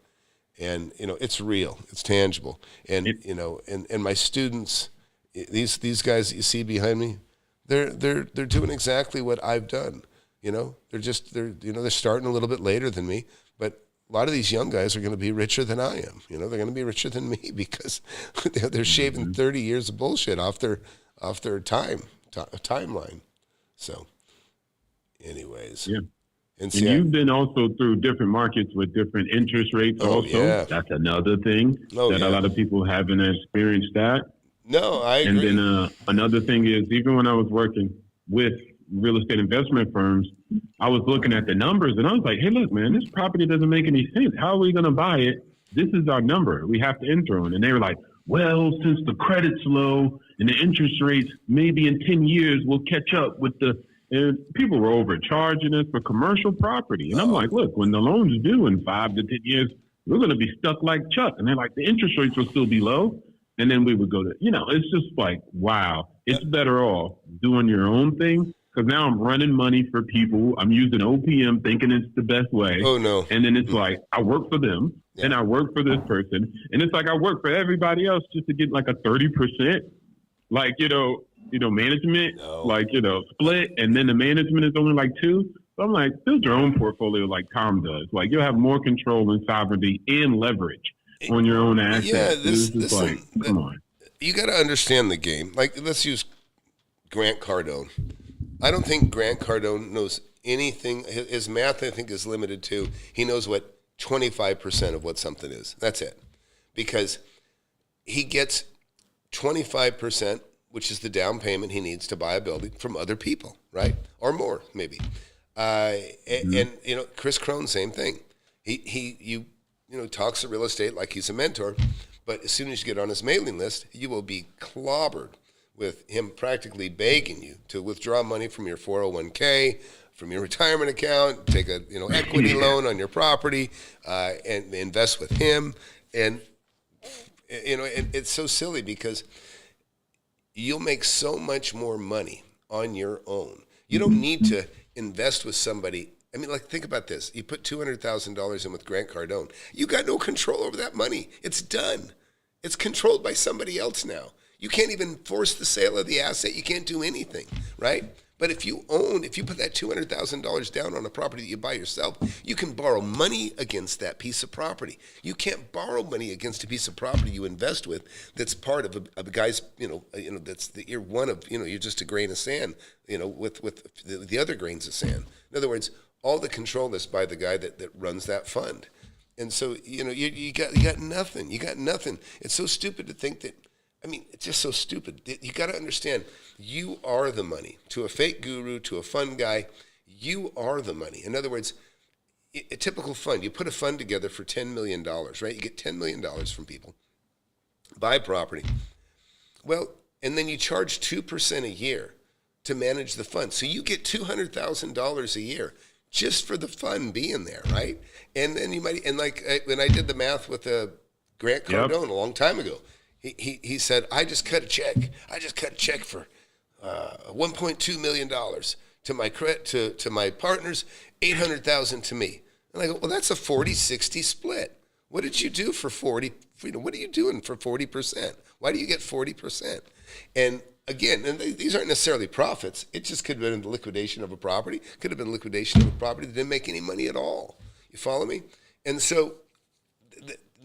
and it's real, it's tangible, and and my students, these guys that you see behind me, they're doing exactly what I've done. They're starting a little bit later than me, but a lot of these young guys are going to be richer than I am. They're going to be richer than me because they're shaving 30 years of bullshit off their timeline. So, anyways, yeah. And you've been also through different markets with different interest rates. Yeah. That's another thing a lot of people haven't experienced that. No, I agree. And then another thing is, even when I was working with real estate investment firms, I was looking at the numbers and I was like, hey, look, man, this property doesn't make any sense. How are we going to buy it? This is our number. We have to enter on. And they were like, well, since the credit's low and the interest rates, maybe in 10 years, we'll catch up with and people were overcharging us for commercial property. And I'm like, look, when the loan's due in 5 to 10 years, we're going to be stuck like Chuck. And they're like, the interest rates will still be low. And then we would go to, it's just like, wow, it's better off doing your own thing. Because now I'm running money for people. I'm using OPM thinking it's the best way. Oh, no. And then it's like, I work for them and I work for this person. And it's like, I work for everybody else just to get like a 30%, like, management, split. And then the management is only like 2. So I'm like, build your own portfolio like Tom does. Like, you'll have more control and sovereignty and leverage on your own assets. Yeah, come on. You got to understand the game. Like, let's use Grant Cardone. I don't think Grant Cardone knows anything. His math, I think, is limited to he knows what 25% of what something is. That's it. Because he gets 25%, which is the down payment he needs to buy a building from other people, right? Or more, maybe. And Chris Crone, same thing. He talks to real estate like he's a mentor, but as soon as you get on his mailing list, you will be clobbered with him practically begging you to withdraw money from your 401k, from your retirement account, take a equity loan on your property, and invest with him. And it's so silly because you'll make so much more money on your own. You don't need to invest with somebody. I mean, like, think about this. You put $200,000 in with Grant Cardone. You got no control over that money. It's done. It's controlled by somebody else now. You can't even force the sale of the asset. You can't do anything, right? But if you put that $200,000 down on a property that you buy yourself, you can borrow money against that piece of property. You can't borrow money against a piece of property you invest with that's part of a guy's, that's you're one of, you're just a grain of sand, with the other grains of sand. In other words, all the control is by the guy that runs that fund. And so, you got nothing. You got nothing. It's so stupid to think that. I mean, it's just so stupid. You got to understand, you are the money. To a fake guru, to a fund guy, you are the money. In other words, a typical fund, you put a fund together for $10 million, right? You get $10 million from people, buy property. Well, and then you charge 2% a year to manage the fund. So you get $200,000 a year just for the fun being there, right? And then you might, and like when I did the math with Grant Cardone a long time ago, he said, I just cut a check for $1.2 million to my partners, $800,000 to me. And I go, well, that's a 40-60 split. What did you do for 40? What are you doing for 40%? Why do you get 40%? And again, and these aren't necessarily profits. It just could have been the liquidation of a property. Could have been liquidation of a property that didn't make any money at all. You follow me? And so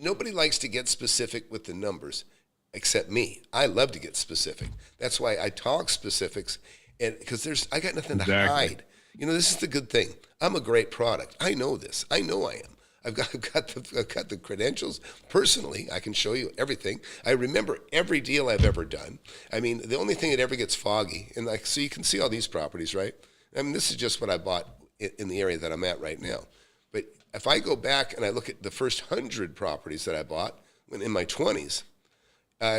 nobody likes to get specific with the numbers except me. I love to get specific. That's why I talk specifics, and because I got nothing to hide. You know, this is the good thing. I'm a great product. I know this. I know I am. I've got the credentials. Personally, I can show you everything. I remember every deal I've ever done. I mean, the only thing that ever gets foggy, and like, so you can see all these properties, right? I mean, this is just what I bought in the area that I'm at right now. But if I go back and I look at the first 100 properties that I bought when in my 20s,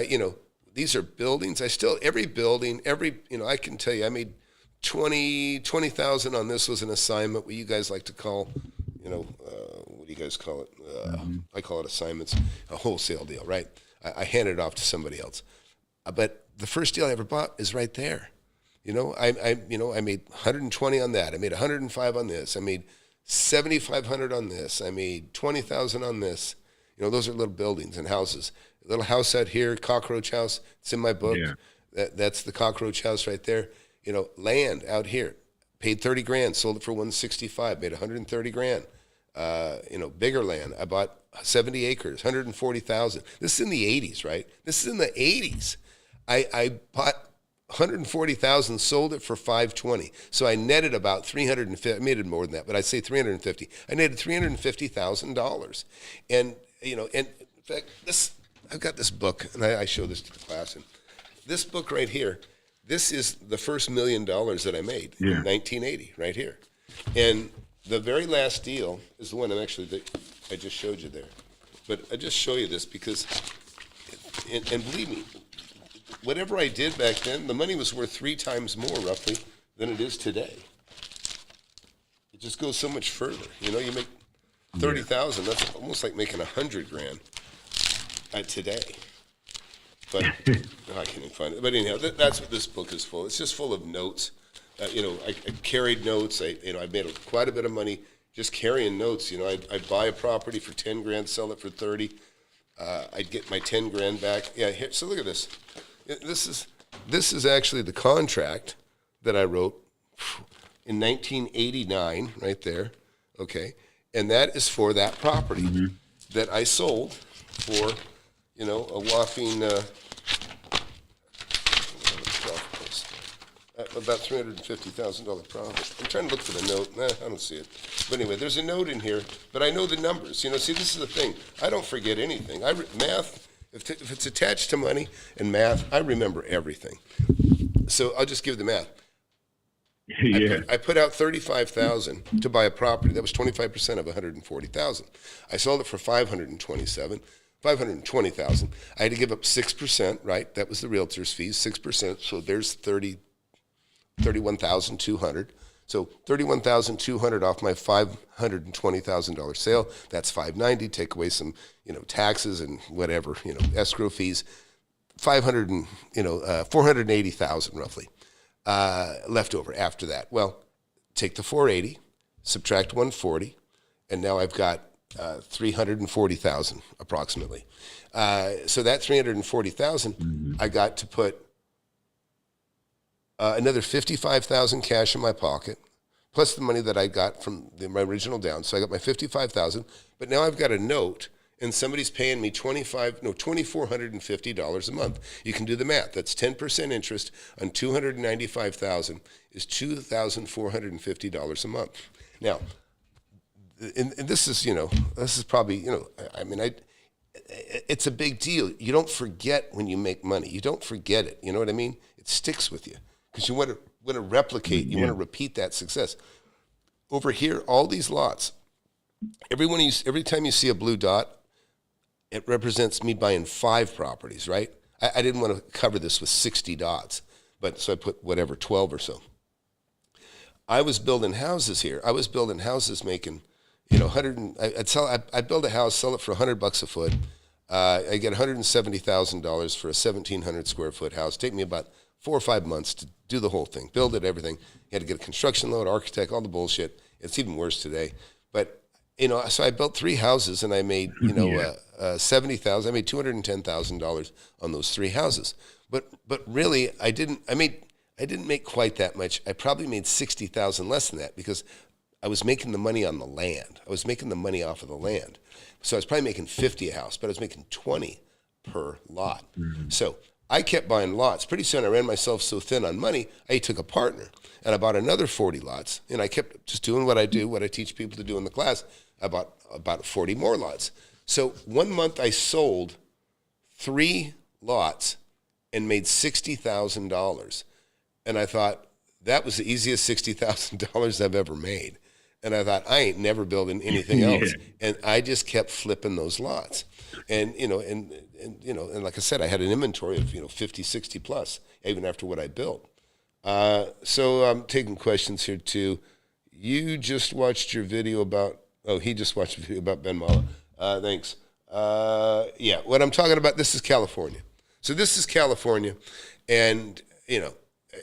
you know, these are buildings. Every building, I can tell you, I made 20,000 on this was an assignment, what you guys like to call, what do you guys call it? I call it assignments, a wholesale deal, right? I handed it off to somebody else. But the first deal I ever bought is right there. You know, I made 120 on that. I made 105 on this. I made 7,500 on this. I made 20,000 on this. You know, those are little buildings and houses. A little house out here, cockroach house. It's in my book. Yeah. That's the cockroach house right there. You know, land out here, paid 30 grand, sold it for 165, made 130 grand. Bigger land. I bought 70 acres, 140,000. This is in the 80s, right? This is in the 80s. I bought 140,000, sold it for 520. So I netted about 350. I made it more than that, but I'd say 350. I netted $350,000. And, and in fact, I've got this book, and I show this to the class. And this book right here, this is the first $1 million that I made in 1980, right here. And the very last deal is the one I just showed you there. But I just show you this because, and believe me, whatever I did back then, the money was worth 3 times more, roughly, than it is today. It just goes so much further. You know, you make 30,000. That's almost like making 100 grand today. But I can't even find it. But anyhow, that's what this book is full. It's just full of notes. I carried notes. I made quite a bit of money just carrying notes. I'd buy a property for 10 grand, sell it for 30. I'd get my 10 grand back. Yeah. Here, so look at this. This is actually the contract that I wrote in 1989, right there. Okay, and that is for that property that I sold for, a whopping. About $350,000 profit. I'm trying to look for the note. I don't see it. But anyway, there's a note in here, but I know the numbers. See, this is the thing. I don't forget anything. Math, if it's attached to money and math, I remember everything. So I'll just give the math. I put out $35,000 to buy a property. That was 25% of $140,000. I sold it for $520,000. I had to give up 6%, right? That was the realtor's fees, 6%. So there's $31,200. So $31,200 off my $520,000 sale. That's $590. Take away some, taxes and whatever, escrow fees. $480,000 roughly left over after that. Well, take the 480, subtract 140, and now I've got 340,000 approximately. So that 340,000, I got to put another 55,000 cash in my pocket, plus the money that I got from my original down. So I got my 55,000, but now I've got a note, and somebody's paying me $2,450 a month. You can do the math. That's 10% interest on $295,000 is $2,450 a month. Now, and this is probably, it's a big deal. You don't forget when you make money. You don't forget it. You know what I mean? It sticks with you because you want to replicate. You want to repeat that success. Over here, all these lots, every time you see a blue dot, it represents me buying 5 properties, right? I didn't want to cover this with 60 dots, But so I put whatever, 12 or so. I was building houses here. I was building houses making, I'd build a house, sell it for $100 a foot. I get $170,000 for a 1,700 square foot house. Take me about 4 or 5 months to do the whole thing, build it, everything. You had to get a construction loan, architect, all the bullshit. It's even worse today. But, so I built 3 houses and I made, $70,000. I made $210,000 on those 3 houses. But really, I didn't make quite that much. I probably made $60,000 less than that because I was making the money on the land. I was making the money off of the land. So I was probably making 50 a house, but I was making 20 per lot. Mm-hmm. So I kept buying lots. Pretty soon I ran myself so thin on money, I took a partner and I bought another 40 lots. And I kept just doing what I do, what I teach people to do in the class. I bought about 40 more lots. So 1 month I sold 3 lots and made $60,000. And I thought, that was the easiest $60,000 I've ever made. And I thought, I ain't never building anything else. And I just kept flipping those lots. And, and like I said, I had an inventory of, 50, 60 plus, even after what I built. So I'm taking questions here too. You just watched your video about, he just watched a video about Ben Mala. Thanks. Yeah, what I'm talking about, this is California. So this is California. And,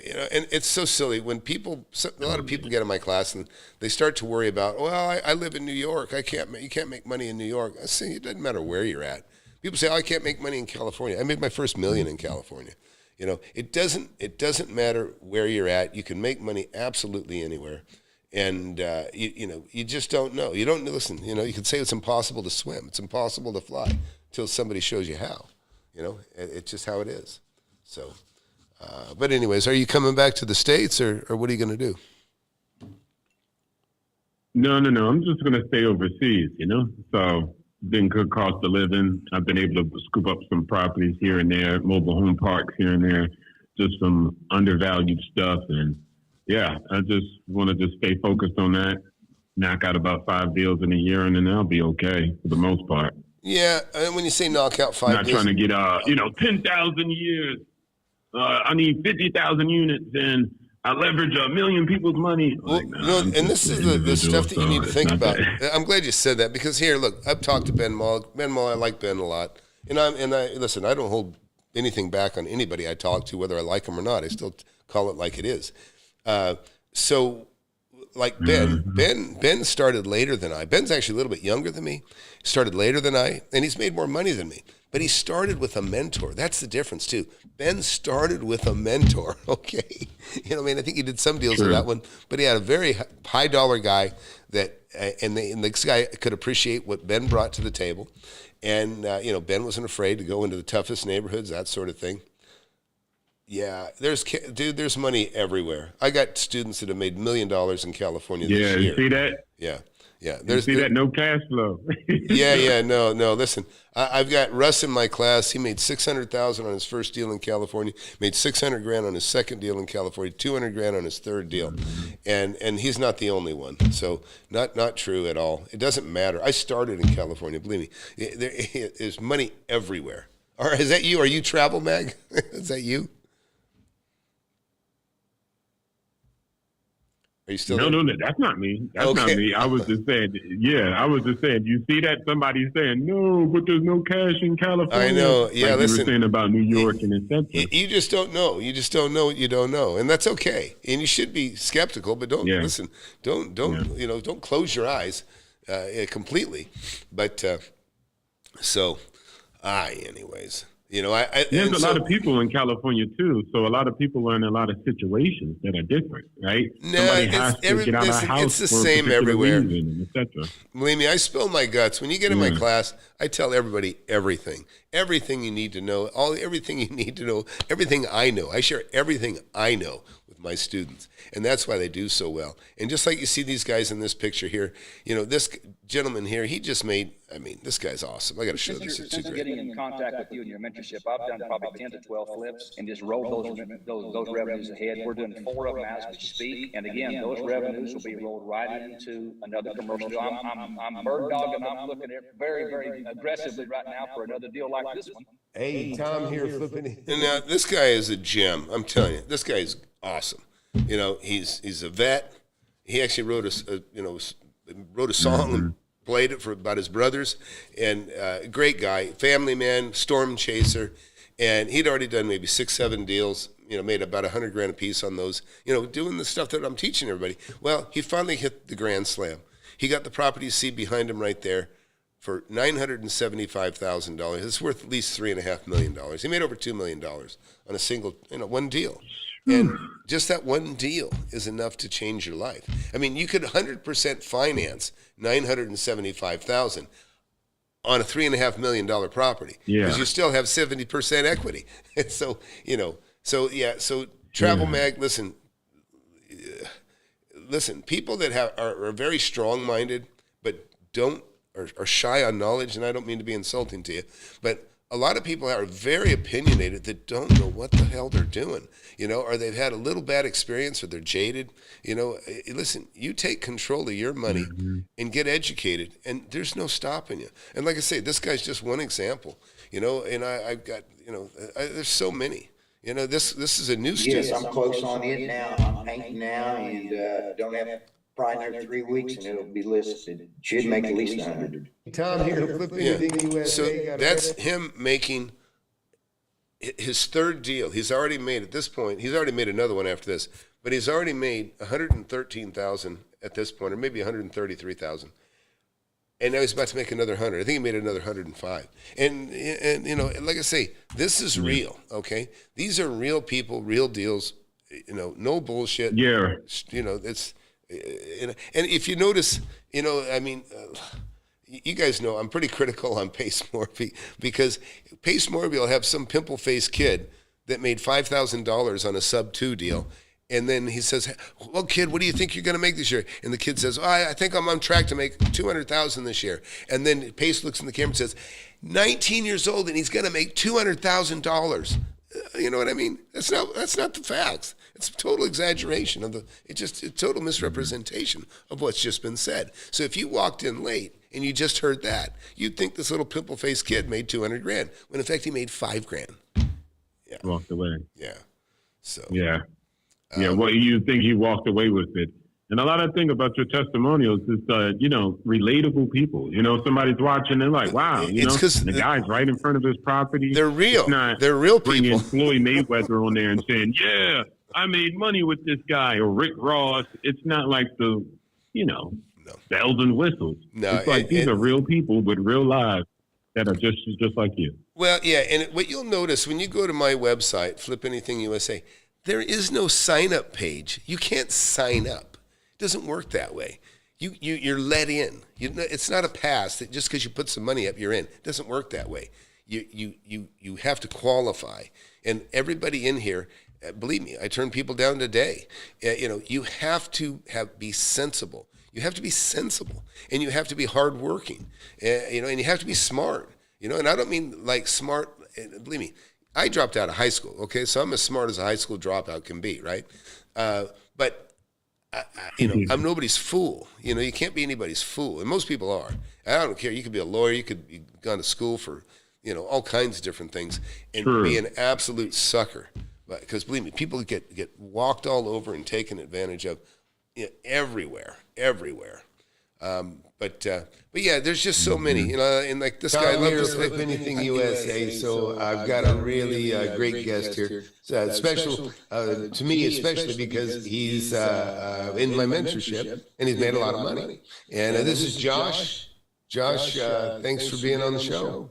and it's so silly when a lot of people get in my class and they start to worry about, well, I live in New York. You can't make money in New York. I say, it doesn't matter where you're at. People say, I can't make money in California. I made my first $1 million in California. It doesn't matter where you're at. You can make money absolutely anywhere. And, you just don't know. You don't listen. You can say it's impossible to swim. It's impossible to fly until somebody shows you how. It's just how it is. So. But anyways, are you coming back to the States or what are you going to do? No. I'm just going to stay overseas, So been good cost of living. I've been able to scoop up some properties here and there, mobile home parks here and there, just some undervalued stuff. And yeah, I just want to just stay focused on that, knock out about 5 deals in a year and then I'll be okay for the most part. Yeah. And when you say knock out 5 deals. Not trying to get, 10,000 years. I need 50,000 units and I leverage 1 million people's money. Well, and this is the stuff that you need to think about. I'm glad you said that because here, look, I've talked to Ben Mala. Ben Mala, I like Ben a lot. And I listen, I don't hold anything back on anybody I talk to, whether I like them or not. I still call it like it is. So like Ben started later than I. Ben's actually a little bit younger than me, started later than I, and he's made more money than me. But he started with a mentor. That's the difference, too. Ben started with a mentor, okay? I think he did some deals with that one, but he had a very high-dollar guy that, and this guy could appreciate what Ben brought to the table. And, Ben wasn't afraid to go into the toughest neighborhoods, that sort of thing. Yeah, there's money everywhere. I got students that have made $1 million in California this year. Yeah, you see that? Yeah. You see that? No cash flow. Yeah. No. Listen, I've got Russ in my class. He made $600,000 on his first deal in California. Made $600,000 on his second deal in California. $200,000 on his third deal, and he's not the only one. So not true at all. It doesn't matter. I started in California. Believe me, there is money everywhere. Or is that you? Are you Travel Mag? Is that you? Are you still? No, that's not me. That's not me. I was just saying. Yeah, I was just saying. You see that somebody's saying no, but there's no cash in California. I know. Yeah, like listen. You were saying about New York and etc. You just don't know. You just don't know what you don't know, and that's okay. And you should be skeptical, but don't listen. Don't don't close your eyes completely. But anyways. There's a lot of people in California too, so a lot of people are in a lot of situations that are different, right? No, it's the same everywhere. Believe me, I spill my guts. When you get in my class, I tell everybody everything you need to know, everything you need to know, everything I know. I share everything I know with my students, and that's why they do so well. And just like you see these guys in this picture here, this gentleman here, he just made. This guy's awesome. I got to show this. Since getting in contact with you and your mentorship, I've done probably 10 to 12 flips and just rolled those revenues ahead. We're doing 4 of them as we speak, and again, those revenues will be rolled right into another commercial deal. I'm bird dogging. I'm looking at very, very aggressively right now for another deal like this one. Hey, Tom here flipping. And now this guy is a gem. I'm telling you, this guy is awesome. You know, he's a vet. He actually wrote a song and played it for about his brothers. And great guy, family man, storm chaser. And he'd already done maybe 6-7 deals. You know, made about $100,000 a piece on those. You know, doing the stuff that I'm teaching everybody. Well, he finally hit the grand slam. He got the property you see behind him right there for $975,000. It's worth at least $3.5 million. He made over $2 million on a single, one deal. And just that one deal is enough to change your life. I mean, you could 100% finance $975,000 on a $3.5 million property because you still have 70% equity. And so, so Travel Mag, listen, people that are very strong-minded but are shy on knowledge, and I don't mean to be insulting to you, but a lot of people are very opinionated that don't know what the hell they're doing, or they've had a little bad experience or they're jaded. Listen, you take control of your money and get educated, and there's no stopping you. And like I say, this guy's just one example, and I've got, there's so many. This is a new student. Yes, I'm close on it now. I'm painting now, and don't have probably another 3 weeks, and it'll be listed. Should make at least 100. Tom here flipping anything USA. So that's him making his third deal. He's already made at this point. He's already made another one after this, but he's already made $113,000 at this point, or maybe $133,000. And now he's about to make another 100. I think he made another 105. And like I say, this is real. Okay, these are real people, real deals. No bullshit. Yeah. It's. And if you notice, you guys know I'm pretty critical on Pace Morby because Pace Morby will have some pimple-faced kid that made $5,000 on a sub-2 deal, and then he says, "Well, kid, what do you think you're going to make this year?" And the kid says, I think I'm on track to make $200,000 this year. And then Pace looks in the camera and says, 19 years old, and he's going to make $200,000. You know what I mean? That's not the facts. It's a total exaggeration it's a total misrepresentation of what's just been said. So if you walked in late and you just heard that, you'd think this little pimple-faced kid made $200,000 when in fact he made $5,000. Yeah. Walked away. Yeah. So. Yeah. Well, you think he walked away with it. And a lot of thing about your testimonials is, relatable people. Somebody's watching and like, wow, the guy's right in front of his property. They're real. They're real people. Bringing Floyd Mayweather on there and saying, yeah, I made money with this guy, or Rick Ross. It's not like the, bells and whistles. No, it's like these are real people with real lives that are just like you. Well, yeah, and what you'll notice when you go to my website, Flip Anything USA, there is no sign-up page. You can't sign up. It doesn't work that way. You're let in. It's not a pass that just because you put some money up, you're in. It doesn't work that way. You have to qualify. And everybody in here, believe me, I turn people down today. You have to be sensible. You have to be sensible, and you have to be hardworking, and you have to be smart. And I don't mean like smart. Believe me, I dropped out of high school. Okay, so I'm as smart as a high school dropout can be, right? But I'm nobody's fool. You can't be anybody's fool, and most people are. I don't care. You could be a lawyer. You could be gone to school for all kinds of different things, and be an absolute sucker. Because believe me, people get walked all over and taken advantage of everywhere. But yeah, there's just so many, and like this guy. Tom here, Flip Anything USA. So I've got a really great guest here. Special to me, especially because he's in my mentorship and he's made a lot of money. And this is Josh. Josh, thanks for being on the show.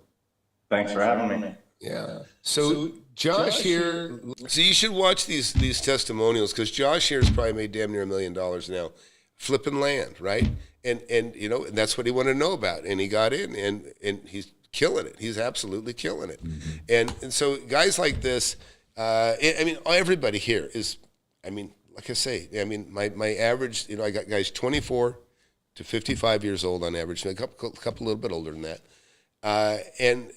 Thanks for having me. Yeah. So Josh here. So you should watch these testimonials because Josh here has probably made damn near $1 million now, flipping land, right? And and that's what he wanted to know about, and he got in, and he's killing it. He's absolutely killing it. Mm-hmm. And so guys like this, everybody here is, like I say, my average, I got guys 24 to 55 years old on average, a couple a little bit older than that, and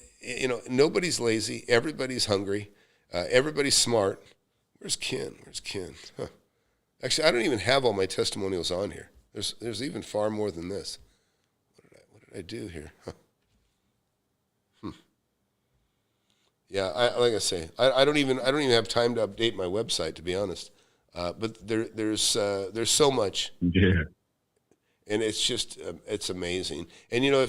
nobody's lazy, everybody's hungry, everybody's smart. Where's Ken? Huh. Actually, I don't even have all my testimonials on here. There's even far more than this. What did I do here? Huh. Yeah, like I say, I don't even have time to update my website, to be honest. But there's so much. Yeah. And it's just, it's amazing. And, you know,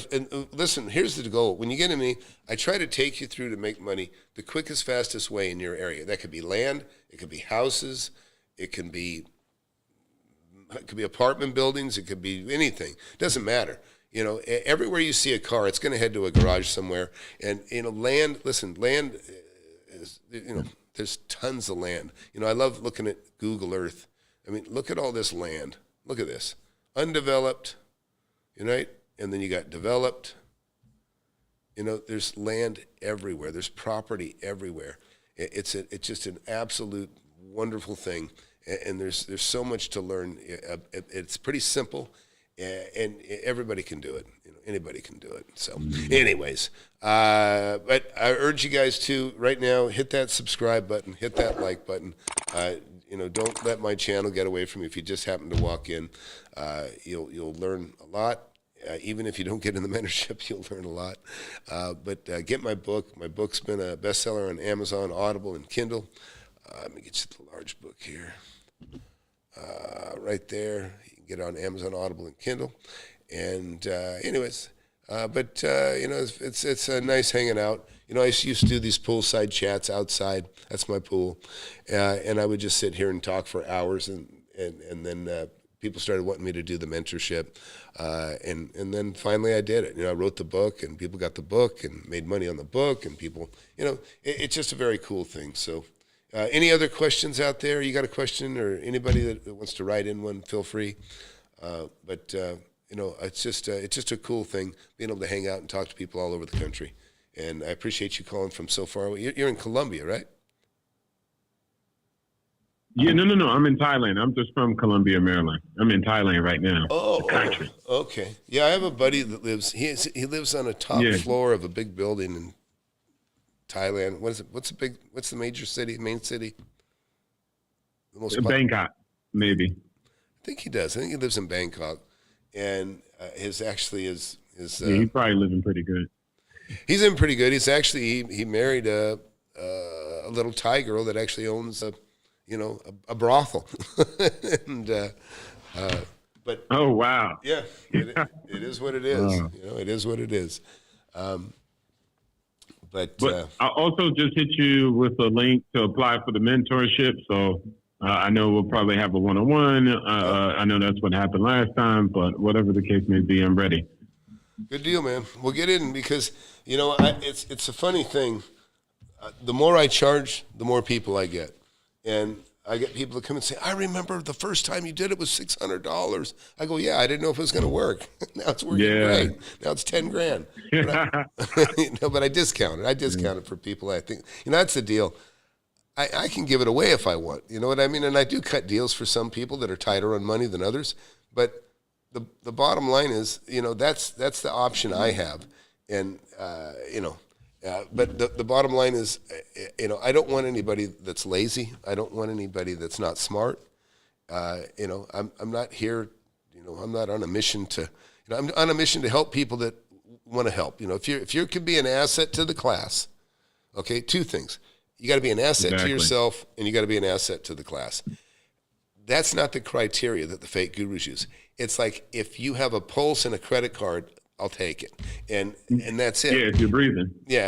listen, here's the goal. When you get to me, I try to take you through to make money the quickest, fastest way in your area. That could be land. It could be houses. It could be apartment buildings. It could be anything. It doesn't matter. You know, everywhere you see a car, it's going to head to a garage somewhere. And, you know, land is, you know, there's tons of land. You know, I love looking at Google Earth. I mean, look at all this land. Look at this. Undeveloped, you know, right? And then you got developed. You know, there's land everywhere. There's property everywhere. It's just an absolute wonderful thing. And there's so much to learn. It's pretty simple, and everybody can do it. You know, anybody can do it. So, anyways, but I urge you guys to right now hit that subscribe button, hit that like button. You know, don't let my channel get away from you. If you just happen to walk in, you'll learn a lot. Even if you don't get in the mentorship, you'll learn a lot. But get my book. My book's been a bestseller on Amazon, Audible, and Kindle. Let me get you the large book here. Right there. You can get it on Amazon, Audible, and Kindle. And anyways, but you know, it's nice hanging out. You know, I used to do these poolside chats outside. That's my pool, and I would just sit here and talk for hours, and then people started wanting me to do the mentorship, and then finally I did it. You know, I wrote the book, and people got the book and made money on the book, and people, you know, it's just a very cool thing. So, any other questions out there? You got a question, or anybody that wants to write in one? Feel free. But you know, it's just a cool thing being able to hang out and talk to people all over the country. And I appreciate you calling from so far away. You're in Colombia, right? Yeah, no. I'm in Thailand. I'm just from Columbia, Maryland. I'm in Thailand right now. Oh, the country. Okay. Yeah, I have a buddy that lives. He lives on a top floor of a big building in Thailand. What is it? What's the major city? Main city? The most Bangkok, maybe. I think he does. I think he lives in Bangkok, and he's probably living pretty good. He's in pretty good. He's actually he married a little Thai girl that actually owns a brothel, and but oh wow, yeah, it is what it is. You know, it is what it is. But I also just hit you with a link to apply for the mentorship. So I know we'll probably have a one-on-one. I know that's what happened last time, but whatever the case may be, I'm ready. Good deal, man. We'll get in because, you know, it's a funny thing. The more I charge, the more people I get. And I get people that come and say, I remember the first time you did it was $600. I go, yeah, I didn't know if it was going to work. Now it's working great. Now it's $10,000. But I discount it. I discount it for people. I think, you know, that's the deal. I can give it away if I want. You know what I mean? And I do cut deals for some people that are tighter on money than others. But the bottom line is, you know, that's the option I have. And, you know, but the bottom line is, you know, I don't want anybody that's lazy. I don't want anybody that's not smart. You know, I'm not here, you know, I'm not on a mission to, you know, I'm on a mission to help people that want to help. You know, if you could be an asset to the class, okay, two things. You got to be an asset to yourself, and you got to be an asset to the class. That's not the criteria that the fake gurus use. It's like, if you have a pulse and a credit card, I'll take it, and that's it. Yeah, if you're breathing. Yeah.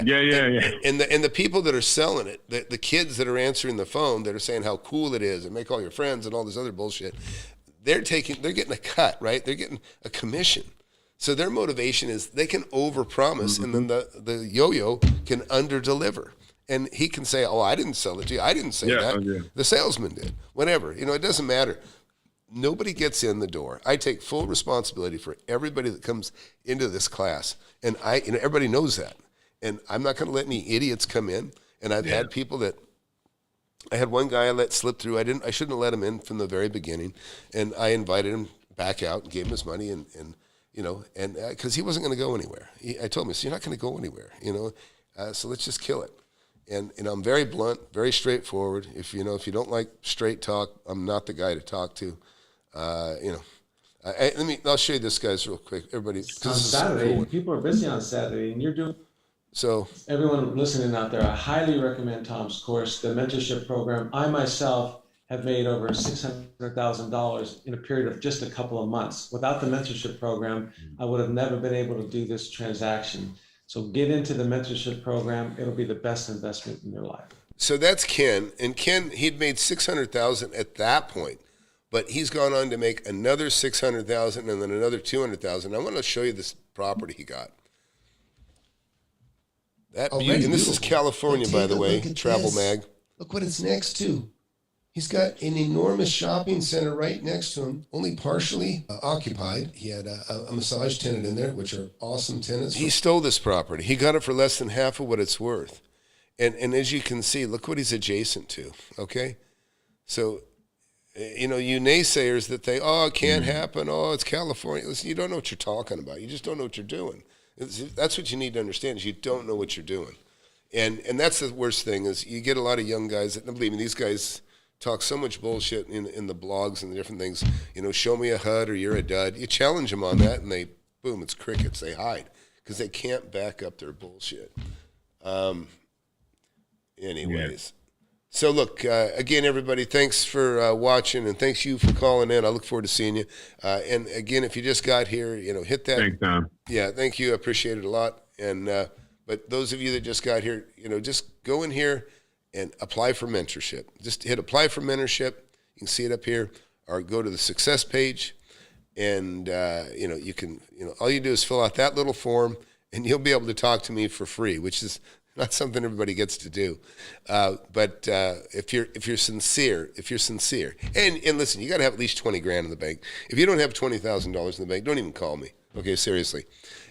And the people that are selling it, the kids that are answering the phone, that are saying how cool it is and make all your friends and all this other bullshit, they're getting a cut, right? They're getting a commission. So their motivation is they can overpromise, and then the yo-yo can underdeliver. And he can say, oh, I didn't sell it to you. I didn't say that. Okay. The salesman did. Whatever. You know, it doesn't matter. Nobody gets in the door. I take full responsibility for everybody that comes into this class. And everybody knows that. And I'm not going to let any idiots come in. And I've had people that, I had one guy I let slip through. I shouldn't have let him in from the very beginning. And I invited him back out and gave him his money, and you know, and because he wasn't going to go anywhere. I told him, so you're not going to go anywhere, you know, so let's just kill it. And I'm very blunt, very straightforward. If you don't like straight talk, I'm not the guy to talk to. You know, I'll show you this, guys, real quick. Everybody, on Saturday, people are busy on Saturday, and you're doing. So everyone listening out there, I highly recommend Tom's course, the mentorship program. I myself have made over $600,000 in a period of just a couple of months. Without the mentorship program, I would have never been able to do this transaction. So get into the mentorship program. It'll be the best investment in your life. So that's Ken. And Ken, he'd made $600,000 at that point, but he's gone on to make another $600,000 and then another $200,000. I want to show you this property he got. That beauty, and this is California, by the way, Travel Mag. Look what it's next to. He's got an enormous shopping center right next to him, only partially occupied. He had a massage tenant in there, which are awesome tenants. He stole this property. He got it for less than half of what it's worth. And as you can see, look what he's adjacent to, okay? So, you know, you naysayers that it can't happen, it's California. Listen, you don't know what you're talking about. You just don't know what you're doing. That's what you need to understand is you don't know what you're doing. And that's the worst thing is you get a lot of young guys that, believe me, these guys talk so much bullshit in the blogs and the different things. You know, show me a HUD or you're a dud. You challenge them on that and boom, it's crickets. They hide because they can't back up their bullshit. Anyways. So look, again, everybody, thanks for watching and thanks you for calling in. I look forward to seeing you. And again, if you just got here, you know, hit that. Thanks, Tom. Yeah, thank you. I appreciate it a lot. And but those of you that just got here, you know, just go in here and apply for mentorship. Just hit apply for mentorship. You can see it up here, or go to the success page, and you know, you can, you know, all you do is fill out that little form, and you'll be able to talk to me for free, which is not something everybody gets to do. But if you're sincere, and listen, you got to have at least 20 grand in the bank. If you don't have $20,000 in the bank, don't even call me. Okay, seriously.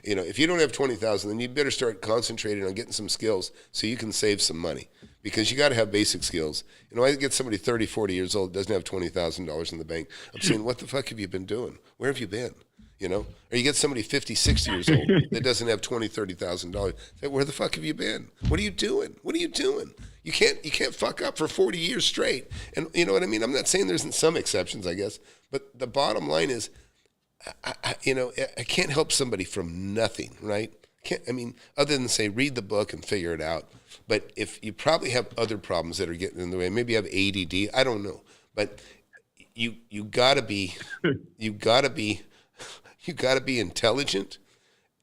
You know, if you don't have 20,000, then you better start concentrating on getting some skills so you can save some money, because you got to have basic skills. You know, I get somebody 30, 40 years old, doesn't have $20,000 in the bank. I'm saying, what the fuck have you been doing? Where have you been? You know, or you get somebody 50, 60 years old that doesn't have $20,000, $30,000. Say, where the fuck have you been? What are you doing? What are you doing? You can't fuck up for 40 years straight. And you know what I mean? I'm not saying there isn't some exceptions, I guess, but the bottom line is, I can't help somebody from nothing, right? Other than say, read the book and figure it out. But if you probably have other problems that are getting in the way, maybe you have ADD, I don't know. But you gotta be intelligent,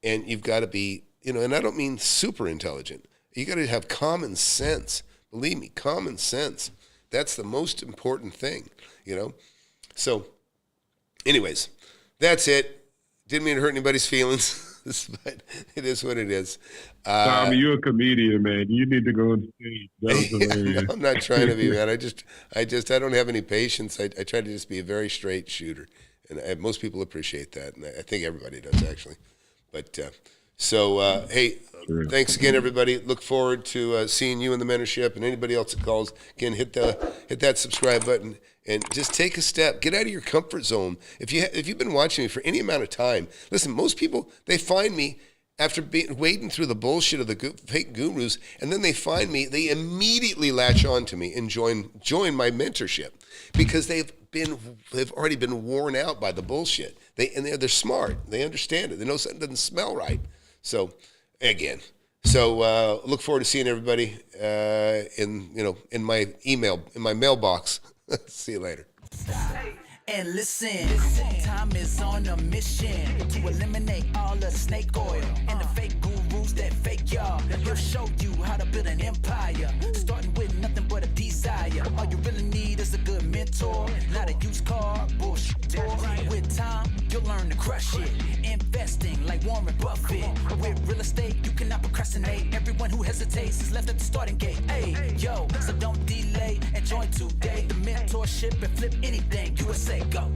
and you've got to be, you know, and I don't mean super intelligent. You got to have common sense. Believe me, common sense. That's the most important thing, you know? So anyways, that's it. Didn't mean to hurt anybody's feelings, but it is what it is. Tommy, you're a comedian, man. You need to go on stage. That was hilarious. No, I'm not trying to be, man. I don't have any patience. I try to just be a very straight shooter. And most people appreciate that, and I think everybody does, actually. But hey, thanks again, everybody. Look forward to seeing you in the mentorship, and anybody else that calls. Again, hit that subscribe button, and just take a step. Get out of your comfort zone. If you've been watching me for any amount of time, listen. Most people, they find me after wading through the bullshit of the fake gurus, and then they find me. They immediately latch on to me and join my mentorship, because they've already been worn out by the bullshit. They're smart. They understand it. They know something doesn't smell right. So again, look forward to seeing everybody in my mailbox. See you later. And listen, time is on a mission to eliminate all the snake oil and the fake gurus that fake y'all. He'll show you how to build an empire, starting with nothing but a desire. All you really need is a good mentor, not a used car bullshit. With time, you'll learn to crush it. Investing like Warren Buffett. With real estate, you cannot procrastinate. Everyone who hesitates is left at the starting gate. Hey, yo, so don't delay and join today. The mentorship and flip anything. USA, go.